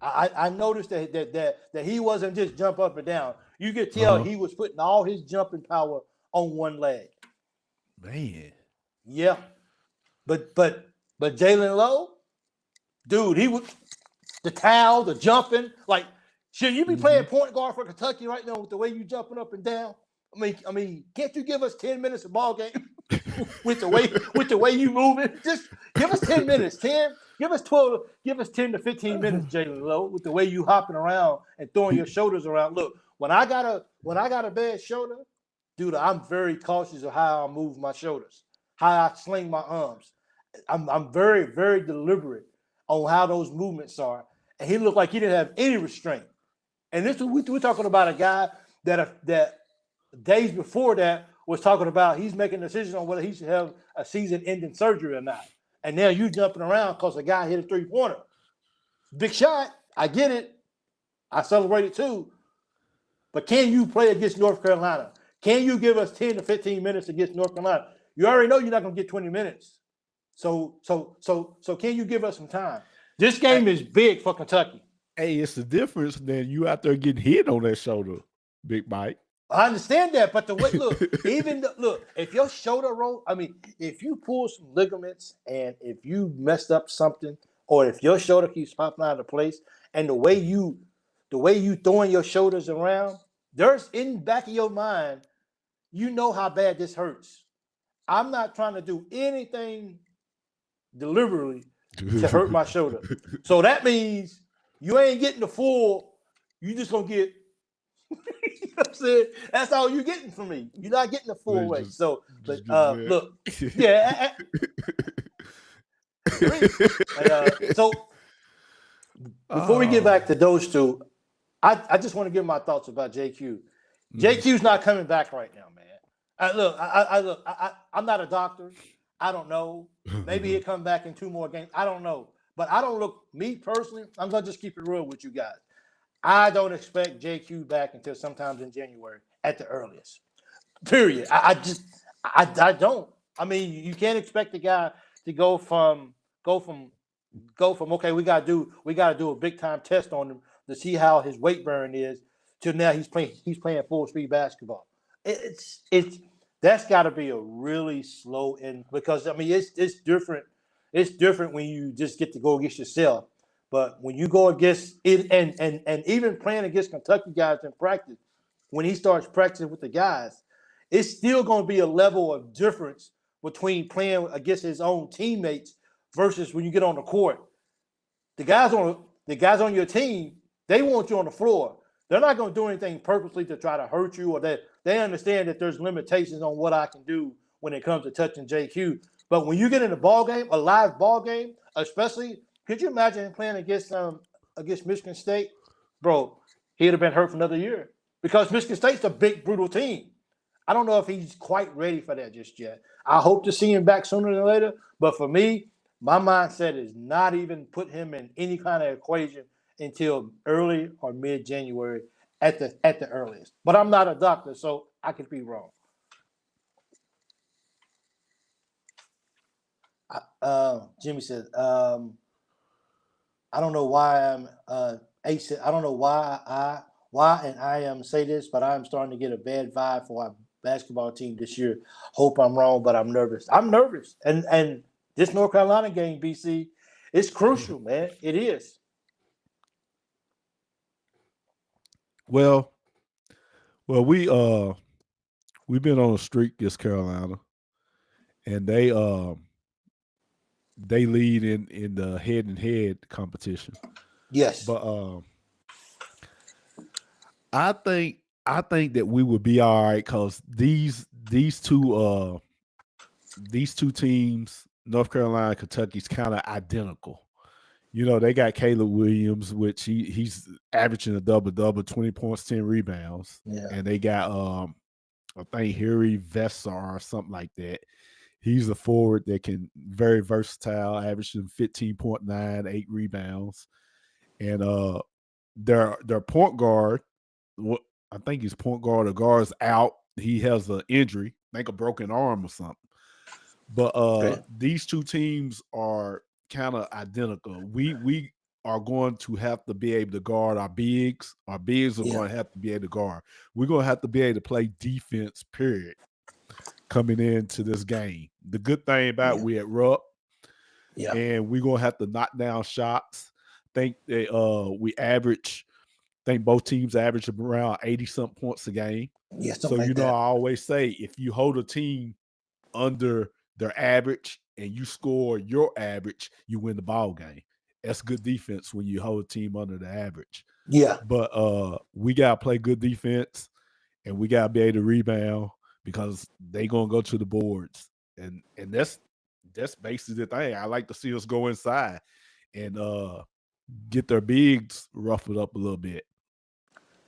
Speaker 1: I noticed that he wasn't just jump up and down. You could tell he was putting all his jumping power on one leg.
Speaker 2: Man.
Speaker 1: Yeah. But Jalen Lowe, dude, he was the towel, the jumping. Like, should you be playing point guard for Kentucky right now with the way you jumping up and down? I mean, can't you give us 10 minutes of ball game with the way you moving? Just give us 10 minutes, 10. Give us 12. Give us 10 to 15 minutes, Jalen Lowe, with the way you hopping around and throwing your shoulders around. Look, when I got a bad shoulder, dude, I'm very cautious of how I move my shoulders, how I sling my arms. I'm very, very deliberate on how those movements are. And he looked like he didn't have any restraint. And this we're talking about a guy that days before that was talking about he's making a decision on whether he should have a season-ending surgery or not. And now you jumping around because a guy hit a 3-pointer. Big shot. I get it. I celebrate it too. But can you play against North Carolina? Can you give us 10 to 15 minutes against North Carolina? You already know you're not going to get 20 minutes. So can you give us some time? This game is big for Kentucky.
Speaker 2: Hey, it's the difference than you out there getting hit on that shoulder, Big Mike.
Speaker 1: I understand that, but the way, look, if your shoulder roll, if you pull some ligaments and if you messed up something, or if your shoulder keeps popping out of place, and the way you throwing your shoulders around, there's in the back of your mind, you know how bad this hurts. I'm not trying to do anything deliberately to hurt my shoulder. So that means you ain't getting the full You just gonna get. You know what I'm saying? That's all you're getting from me. You're not getting the full weight. So, but look, yeah. So before we get back to those two, I just want to give my thoughts about JQ. JQ's not coming back right now, man. I'm not a doctor. I don't know. Maybe he'll come back in 2 more games. I don't know. But I don't look, me personally, I'm going to just keep it real with you guys. I don't expect JQ back until sometimes in January at the earliest. Period. I don't. I mean, you can't expect the guy to go from okay, we gotta do a big time test on him to see how his weight burn is to now he's playing full speed basketball. That's got to be a really slow end because I mean it's different. It's different when you just get to go against yourself. But when you go against it and even playing against Kentucky guys in practice, when he starts practicing with the guys, it's still going to be a level of difference between playing against his own teammates versus when you get on the court. The guys on your team, they want you on the floor. They're not going to do anything purposely to try to hurt you, or they understand that there's limitations on what I can do when it comes to touching JQ. But when you get in a ball game, a live ball game, especially, could you imagine him playing against Michigan State? Bro, he'd have been hurt for another year because Michigan State's a big, brutal team. I don't know if he's quite ready for that just yet. I hope to see him back sooner than later. But for me, my mindset is not even put him in any kind of equation until early or mid-January at the earliest. But I'm not a doctor, so I could be wrong. Jimmy said, I don't know why I'm Ace. I don't know why I am say this, but I'm starting to get a bad vibe for our basketball team this year. Hope I'm wrong, but I'm nervous. I'm nervous, and this North Carolina game, BC, it's crucial, man. It is.
Speaker 2: Well, we've been on a streak against Carolina, and they lead in the head-to-head competition.
Speaker 1: Yes,
Speaker 2: but I think that we would be all right because these two teams, North Carolina and Kentucky, is kind of identical. You know, they got Caleb Williams, which he's averaging a double-double, 20 points, 10 rebounds.
Speaker 1: Yeah.
Speaker 2: And they got I think Harry Vessar or something like that. He's a forward that can very versatile, averaging 15.9, 8 rebounds. And their point guard, I think he's point guard. The guard's out. He has an injury, I think a broken arm or something. But these two teams are kind of identical. We are going to have to be able to guard our bigs. Our bigs are going to have to be able to guard. We're going to have to be able to play defense, period, coming into this game. The good thing about we at Rupp, and we're going to have to knock down shots. I think that we average, I think both teams average around 80-something points a game.
Speaker 1: Yeah,
Speaker 2: so, you know, I always say if you hold a team under their average and you score your average, you win the ball game. That's good defense when you hold a team under the average.
Speaker 1: Yeah.
Speaker 2: But we got to play good defense and we got to be able to rebound because they going to go to the boards. And that's basically the thing. I like to see us go inside and get their bigs ruffled up a little bit.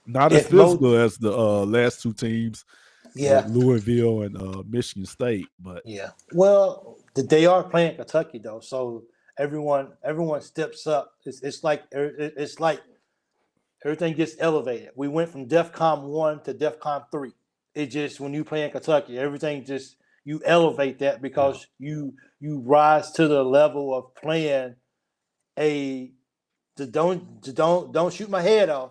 Speaker 2: Not as physical as the last two teams.
Speaker 1: Yeah,
Speaker 2: Louisville and Michigan State, but
Speaker 1: well, they are playing Kentucky though, so everyone steps up. It's like everything gets elevated. We went from DEFCON 1 to DEFCON 3. It just when you play in Kentucky, everything just you elevate that because you rise to the level of playing don't shoot my head off.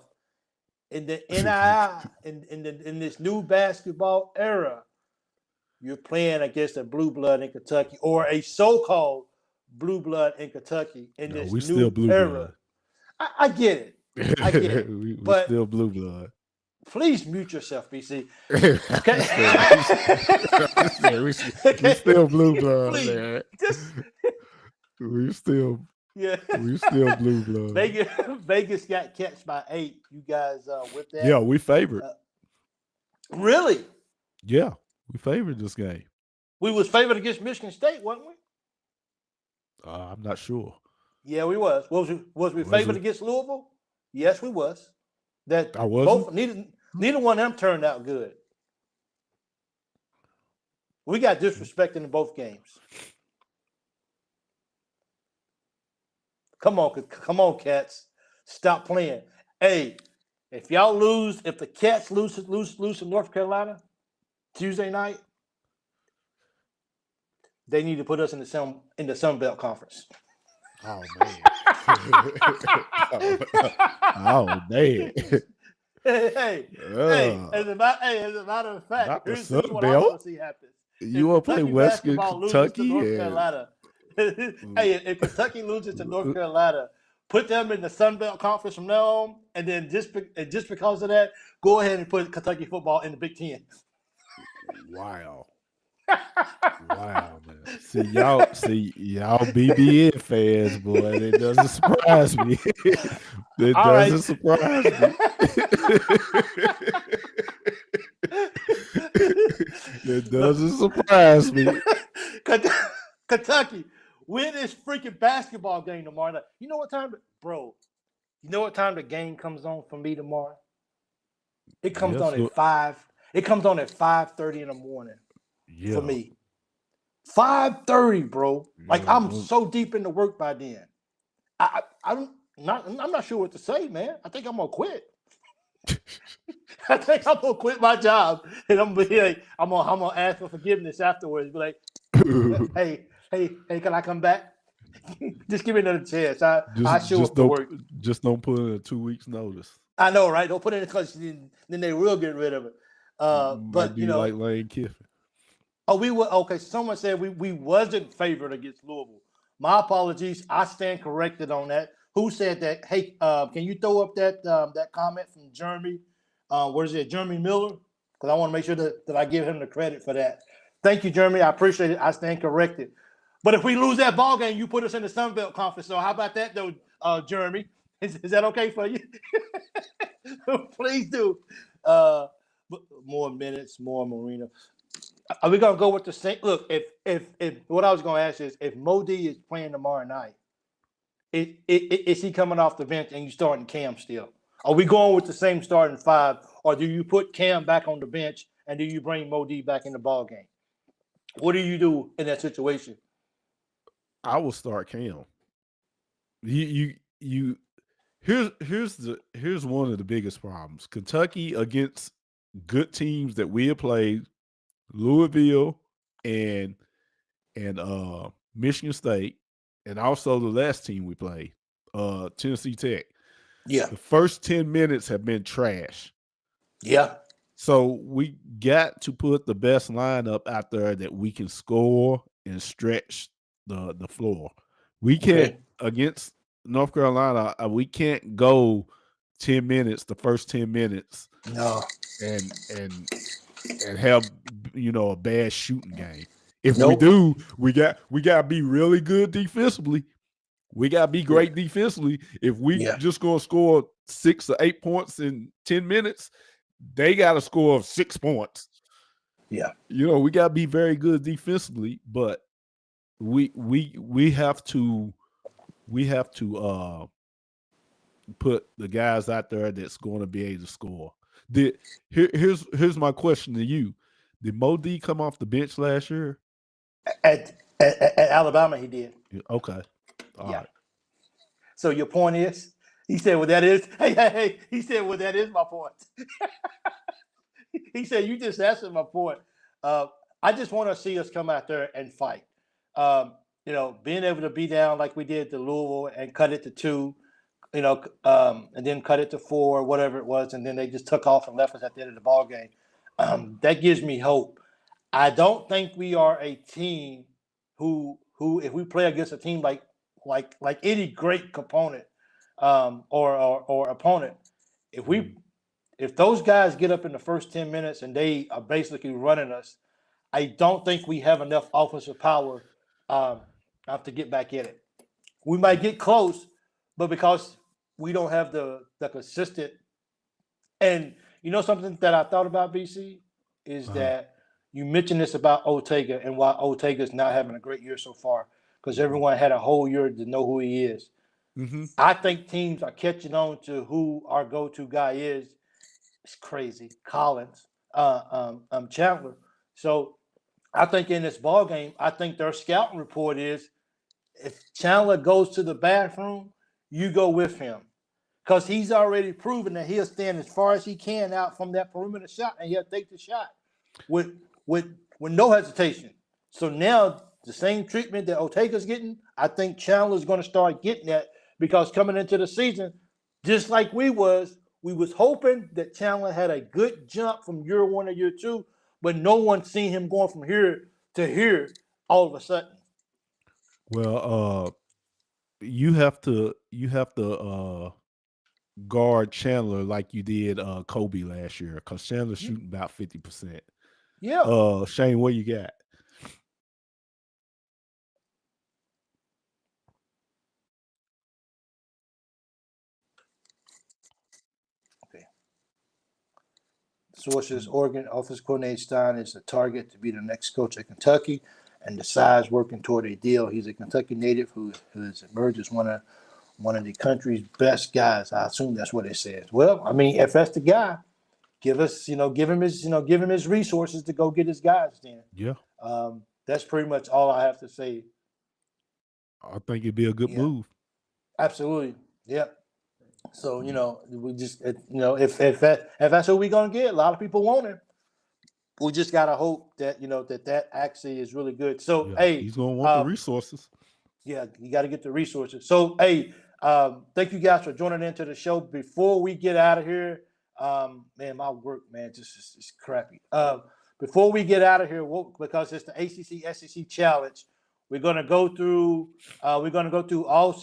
Speaker 1: In the NII, in this new basketball era, you're playing against a blue blood in Kentucky or a so-called blue blood in Kentucky in this new
Speaker 2: still blue
Speaker 1: era.
Speaker 2: Blood.
Speaker 1: I get it. I get it.
Speaker 2: we
Speaker 1: but
Speaker 2: still blue blood.
Speaker 1: Please mute yourself, BC.
Speaker 2: Okay?
Speaker 1: We
Speaker 2: still blue blood,
Speaker 1: please.
Speaker 2: man. We still
Speaker 1: Yeah.
Speaker 2: We still blue blood.
Speaker 1: Vegas got catched by 8. You guys with that?
Speaker 2: Yeah, we favored.
Speaker 1: Really?
Speaker 2: Yeah, we favored this game.
Speaker 1: We was favored against Michigan State, wasn't we?
Speaker 2: I'm not sure.
Speaker 1: Yeah, we was. Was we favored against Louisville? Yes, we was. That
Speaker 2: I wasn't.
Speaker 1: Both neither one of them turned out good. We got disrespected in both games. Come on, Cats. Stop playing. Hey, if the Cats lose to North Carolina Tuesday night, they need to put us in the Sun Belt Conference.
Speaker 2: Oh man. Oh man.
Speaker 1: Hey, as a matter of fact, here's what I want to see happen.
Speaker 2: You want to play Western Kentucky?
Speaker 1: North Carolina. Hey, if Kentucky loses to North Carolina, put them in the Sun Belt Conference from now on, and then just because of that, go ahead and put Kentucky football in the Big Ten.
Speaker 2: Wow. Wow, man. See y'all BBN fans, boy. It doesn't surprise me. It doesn't surprise me. It doesn't surprise me.
Speaker 1: Kentucky, win this freaking basketball game tomorrow night. You know what time the game comes on for me tomorrow? It comes on at 5. It comes on at 5:30 in the morning for me. 5:30, bro. Like I'm so deep into work by then. I'm not sure what to say, man. I think I'm gonna quit. I think I'm gonna quit my job, and I'm gonna be like, I'm gonna ask for forgiveness afterwards. Be like, hey, can I come back? Just give me another chance. I show up to work.
Speaker 2: Just don't put in a 2 weeks notice.
Speaker 1: I know, right? Don't put it in because then they will get rid of it. But you know,
Speaker 2: like Lane Kiffin.
Speaker 1: Oh, we were okay. Someone said we wasn't favored against Louisville. My apologies. I stand corrected on that. Who said that? Hey, can you throw up that comment from Jeremy? What is it, Jeremy Miller? Because I want to make sure that I give him the credit for that. Thank you, Jeremy. I appreciate it. I stand corrected. But if we lose that ball game, you put us in the Sun Belt Conference. So how about that, though, Jeremy? Is that okay for you? Please do. More minutes, more Marino. Are we gonna go with the same? Look, if what I was gonna ask is if Modi is playing tomorrow night, is he coming off the bench and you starting Cam still? Are we going with the same starting 5, or do you put Cam back on the bench and do you bring Modi back in the ball game? What do you do in that situation?
Speaker 2: I will start Cam. Here's one of the biggest problems. Kentucky against good teams that we have played, Louisville and Michigan State, and also the last team we played, Tennessee Tech.
Speaker 1: Yeah.
Speaker 2: The first 10 minutes have been trash.
Speaker 1: Yeah.
Speaker 2: So we got to put the best lineup out there that we can score and stretch the floor. We can't against North Carolina, we can't go 10 minutes, the first 10 minutes.
Speaker 1: No.
Speaker 2: And have a bad shooting game. If we do, we got to be really good defensively. We got to be great defensively. If we just gonna score 6 or 8 points in 10 minutes, they got to score 6 points.
Speaker 1: Yeah,
Speaker 2: we got to be very good defensively, but we have to put the guys out there that's going to be able to score. Here's my question to you. Did Modi come off the bench last year?
Speaker 1: At Alabama, he did.
Speaker 2: Okay. All right.
Speaker 1: So your point is, he said, well, that is, hey, he said, well, that is my point. He said, you just answered my point. I just want to see us come out there and fight. Being able to be down like we did to Louisville and cut it to 2, and then cut it to 4, whatever it was, and then they just took off and left us at the end of the ball game. That gives me hope. I don't think we are a team who if we play against a team like any great component or opponent, if those guys get up in the first 10 minutes and they are basically running us, I don't think we have enough offensive power to get back in it. We might get close, but because we don't have the consistent. And you know something that I thought about, BC, is that you mentioned this about Ortega and why Ortega's not having a great year so far, because everyone had a whole year to know who he is.
Speaker 2: Mm-hmm.
Speaker 1: I think teams are catching on to who our go-to guy is. It's crazy. Collins, Chandler. So I think in this ball game, I think their scouting report is if Chandler goes to the bathroom, you go with him. Because he's already proven that he'll stand as far as he can out from that perimeter shot and he'll take the shot with no hesitation. So now the same treatment that Ortega's getting, I think Chandler's going to start getting that, because coming into the season, just like we was hoping that Chandler had a good jump from year one to year two, but no one seen him going from here to here all of a sudden.
Speaker 2: Well, you have to guard Chandler like you did Kobe last year, because Chandler's shooting about 50%.
Speaker 1: Yeah.
Speaker 2: Shane, what you got?
Speaker 1: Okay. Sources: Oregon offensive coordinator Stein is a target to be the next coach at Kentucky, and decides working toward a deal. He's a Kentucky native who has emerged as one of the country's best guys. I assume that's what it says. Well, I mean, if that's the guy, give him his resources to go get his guys. Then,
Speaker 2: yeah,
Speaker 1: that's pretty much all I have to say.
Speaker 2: I think it'd be a good move.
Speaker 1: Absolutely, yep. So we just if that's who we're gonna get, a lot of people want him. We just gotta hope that that actually is really good. So hey,
Speaker 2: he's gonna want the resources.
Speaker 1: Yeah, you got to get the resources. So hey, thank you guys for joining into the show. Before we get out of here, man, my work, man, just is crappy. Before we get out of here, because it's the ACC SEC Challenge, we're gonna go through. We're gonna go through all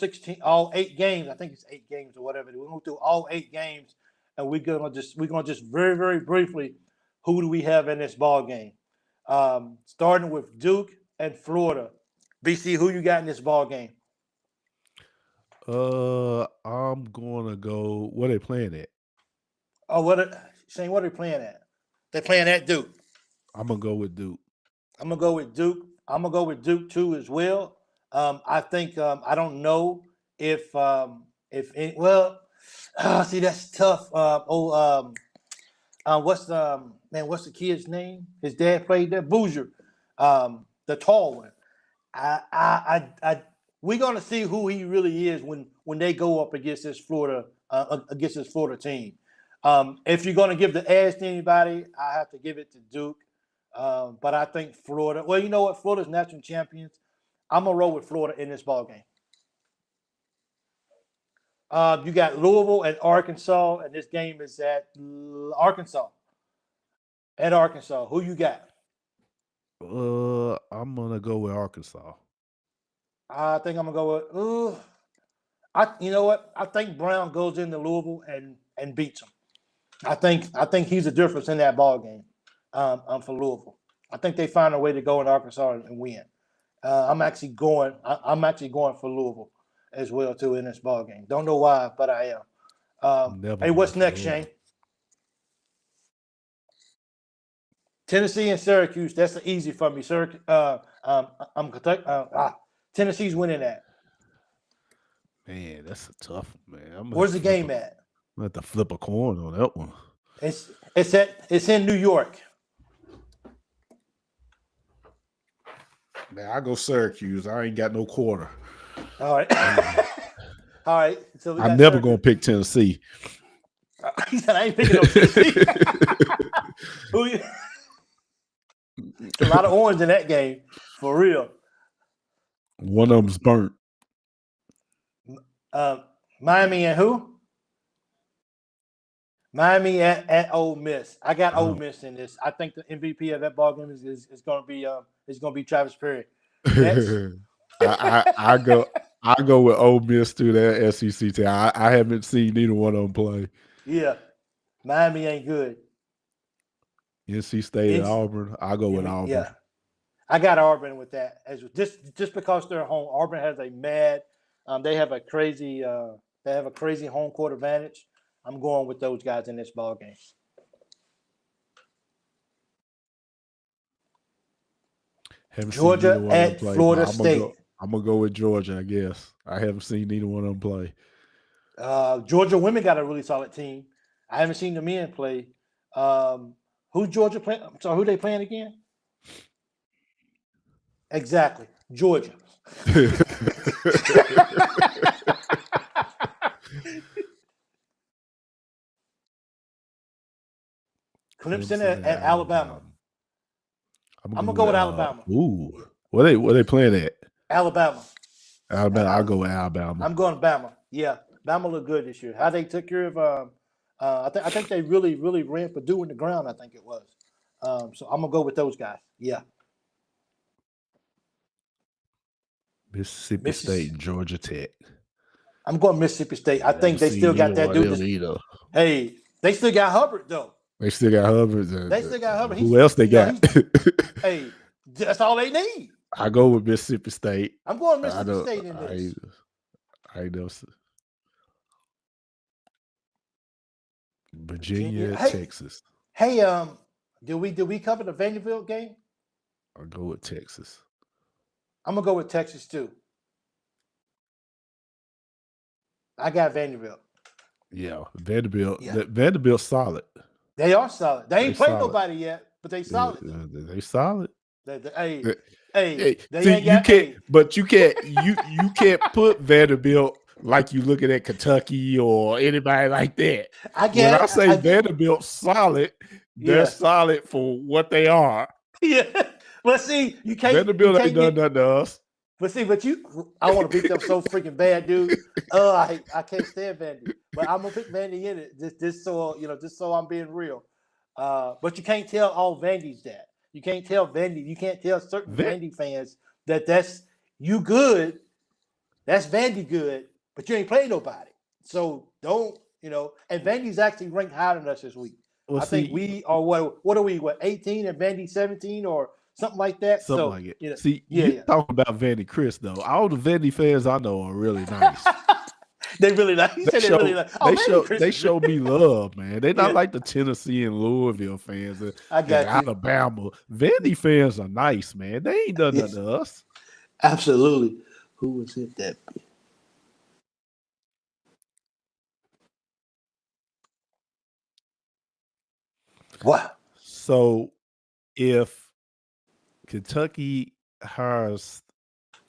Speaker 1: 8 games. I think it's 8 games or whatever. We're gonna go through all 8 games, and we're gonna just very, very briefly, who do we have in this ball game? Starting with Duke and Florida. BC, who you got in this ball game?
Speaker 2: I'm gonna go. What are they playing at?
Speaker 1: Oh, Shane, what are they playing at? They're playing at Duke.
Speaker 2: I'm gonna go with Duke.
Speaker 1: I'm gonna go with Duke. I'm gonna go with Duke too as well. I think I don't know if see, that's tough. What's the kid's name? His dad played there. Boozer, the tall one. We're gonna see who he really is when they go up against this Florida team. If you're gonna give the edge to anybody, I have to give it to Duke. But I think Florida. Well, you know what? Florida's national champions. I'm gonna roll with Florida in this ball game. You got Louisville and Arkansas, and this game is at Arkansas. At Arkansas, who you got?
Speaker 2: I'm gonna go with Arkansas.
Speaker 1: I think I'm gonna go with. You know what? I think Brown goes into Louisville and beats them. I think he's the difference in that ball game. For Louisville, I think they find a way to go in Arkansas and win. I'm actually going for Louisville as well too in this ball game. Don't know why, but I am. Hey, what's next, Shane? Tennessee and Syracuse. That's easy for me. Syracuse. I'm Kentucky. Tennessee's winning that.
Speaker 2: Man, that's a tough one, man.
Speaker 1: Where's the game at?
Speaker 2: I'm gonna have to flip a coin on that one.
Speaker 1: It's in New York.
Speaker 2: Man, I go Syracuse. I ain't got no quarter.
Speaker 1: All right. All right. So
Speaker 2: I'm never gonna pick Tennessee.
Speaker 1: He said I ain't picking no Tennessee. A lot of orange in that game, for real.
Speaker 2: One of them's burnt.
Speaker 1: Miami and who? Miami at Ole Miss. I got Ole Miss in this. I think the MVP of that ball game is going to be Travis Perry.
Speaker 2: I go with Ole Miss through that SEC team. I haven't seen neither one of them play.
Speaker 1: Yeah, Miami ain't good.
Speaker 2: NC State and Auburn. I go with Auburn.
Speaker 1: Yeah, I got Auburn with that as just because they're home. Auburn has a mad They have a crazy home court advantage. I'm going with those guys in this ball game. Georgia at Florida State.
Speaker 2: I'm gonna go with Georgia, I guess. I haven't seen neither one of them play.
Speaker 1: Georgia women got a really solid team. I haven't seen the men play. Who's Georgia playing? I'm sorry, who they playing again? Exactly, Georgia. Clemson at Alabama. I'm gonna go with Alabama.
Speaker 2: Ooh, where they playing at?
Speaker 1: Alabama.
Speaker 2: I'll go with Alabama.
Speaker 1: I'm going to Bama. Yeah, Bama look good this year. How they took care of I think they really ran Purdue in the ground. I think it was. So I'm gonna go with those guys. Yeah.
Speaker 2: Mississippi State and Georgia Tech.
Speaker 1: I'm going Mississippi State. I think they still got that dude. Hey, they still got Hubbard though.
Speaker 2: They still got Hubbard.
Speaker 1: They still got Hubbard.
Speaker 2: Who else they got?
Speaker 1: Hey, that's all they need.
Speaker 2: I go with Mississippi State.
Speaker 1: I'm going Mississippi State in this.
Speaker 2: I know. Virginia, Texas.
Speaker 1: Hey, did we cover the Vanderbilt game?
Speaker 2: I'll go with Texas.
Speaker 1: I'm gonna go with Texas too. I got Vanderbilt.
Speaker 2: Yeah, Vanderbilt. Yeah. Vanderbilt's solid.
Speaker 1: They are solid. They ain't played nobody yet, but they solid.
Speaker 2: They solid. You can't put Vanderbilt like you looking at Kentucky or anybody like that. When I say Vanderbilt solid, they're solid for what they are.
Speaker 1: Yeah. But see, you can't.
Speaker 2: Vanderbilt ain't done nothing to us.
Speaker 1: But I want to beat them so freaking bad, dude. I can't stand Vandy. But I'm gonna pick Vandy in it, just so I'm being real. But you can't tell all Vandy's that. You can't tell Vandy. You can't tell certain Vandy fans that's you good. That's Vandy good, but you ain't playing nobody. So don't, and Vandy's actually ranked higher than us this week. Well, I think we are what are we, 18 and Vandy 17 or something like that?
Speaker 2: Something like it. You're talking about Vandy Chris, though. All the Vandy fans I know are really nice.
Speaker 1: They really like.
Speaker 2: They show me love, man. They're not like the Tennessee and Louisville fans and Alabama. Vandy fans are nice, man. They ain't done nothing to us.
Speaker 1: Absolutely. Who was it that? What?
Speaker 2: So, if Kentucky hires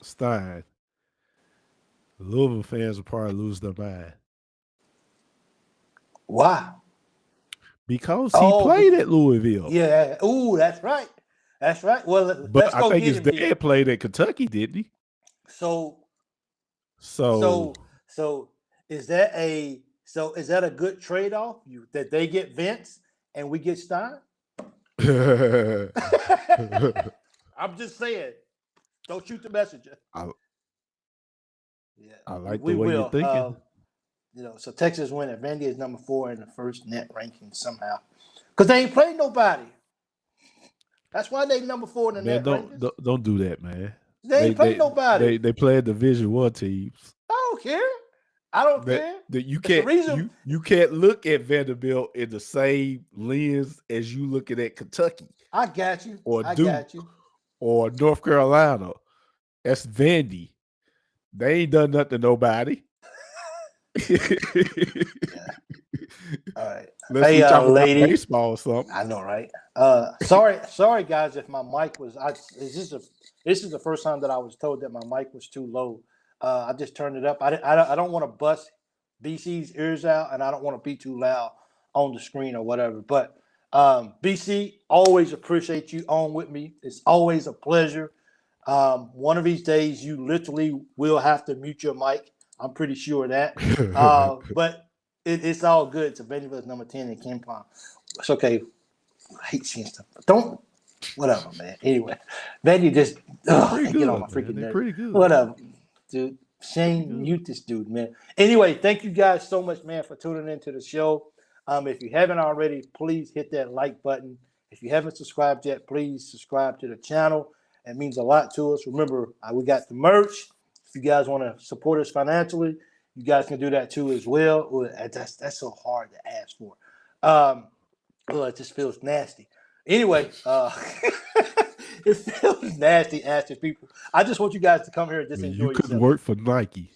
Speaker 2: Stein, Louisville fans will probably lose their mind.
Speaker 1: Why?
Speaker 2: Because he played at Louisville.
Speaker 1: Yeah. Ooh, that's right. That's right. Well,
Speaker 2: but I think his dad played at Kentucky, didn't he?
Speaker 1: So is that a good trade-off? That they get Vince and we get Stein? I'm just saying. Don't shoot the messenger.
Speaker 2: I like the way you're thinking.
Speaker 1: So Texas win it. Vandy is number 4 in the first net ranking somehow. Because they ain't played nobody. That's why they number 4 in the net rankings.
Speaker 2: Don't do that, man.
Speaker 1: They ain't played nobody.
Speaker 2: They played Division I teams.
Speaker 1: I don't care.
Speaker 2: You can't look at Vanderbilt in the same lens as you looking at Kentucky.
Speaker 1: I got you.
Speaker 2: Or Duke or North Carolina. That's Vandy. They ain't done nothing to nobody.
Speaker 1: All right.
Speaker 2: Let's talk about baseball or something.
Speaker 1: I know, right? Sorry, guys. If my mic was, this is the first time that I was told that my mic was too low. I just turned it up. I don't want to bust BC's ears out, and I don't want to be too loud on the screen or whatever. But BC, always appreciate you on with me. It's always a pleasure. One of these days, you literally will have to mute your mic. I'm pretty sure of that. But it's all good. It's Vanderbilt's number 10 in KenPom. It's okay. I hate seeing stuff. Whatever, man. Anyway, Vandy just get on my freaking nerves.
Speaker 2: Pretty good.
Speaker 1: Whatever, dude. Shane, mute this dude, man. Anyway, thank you guys so much, man, for tuning into the show. If you haven't already, please hit that like button. If you haven't subscribed yet, please subscribe to the channel. It means a lot to us. Remember, we got the merch. If you guys want to support us financially, you guys can do that too as well. Ooh, that's so hard to ask for. It just feels nasty. Anyway, it feels nasty asking people. I just want you guys to come here and just enjoy
Speaker 2: you couldn't
Speaker 1: yourself.
Speaker 2: work for Nike.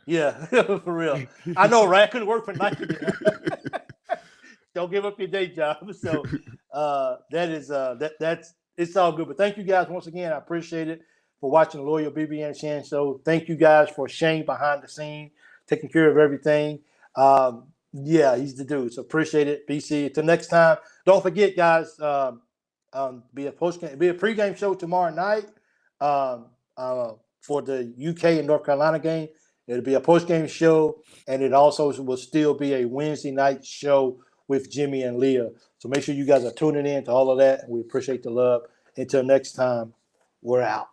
Speaker 1: Yeah, for real. I know, right? I couldn't work for Nike. Don't give up your day job. So that's it's all good. But thank you guys once again. I appreciate it for watching the Loyal BB and Shan Show. Thank you guys for Shane behind the scene, taking care of everything. Yeah, he's the dude. So appreciate it, BC. Until next time, don't forget, guys. Be a pregame show tomorrow night for the UK and North Carolina game. It'll be a postgame show, and it also will still be a Wednesday night show with Jimmy and Leah. So make sure you guys are tuning in to all of that. We appreciate the love. Until next time, we're out.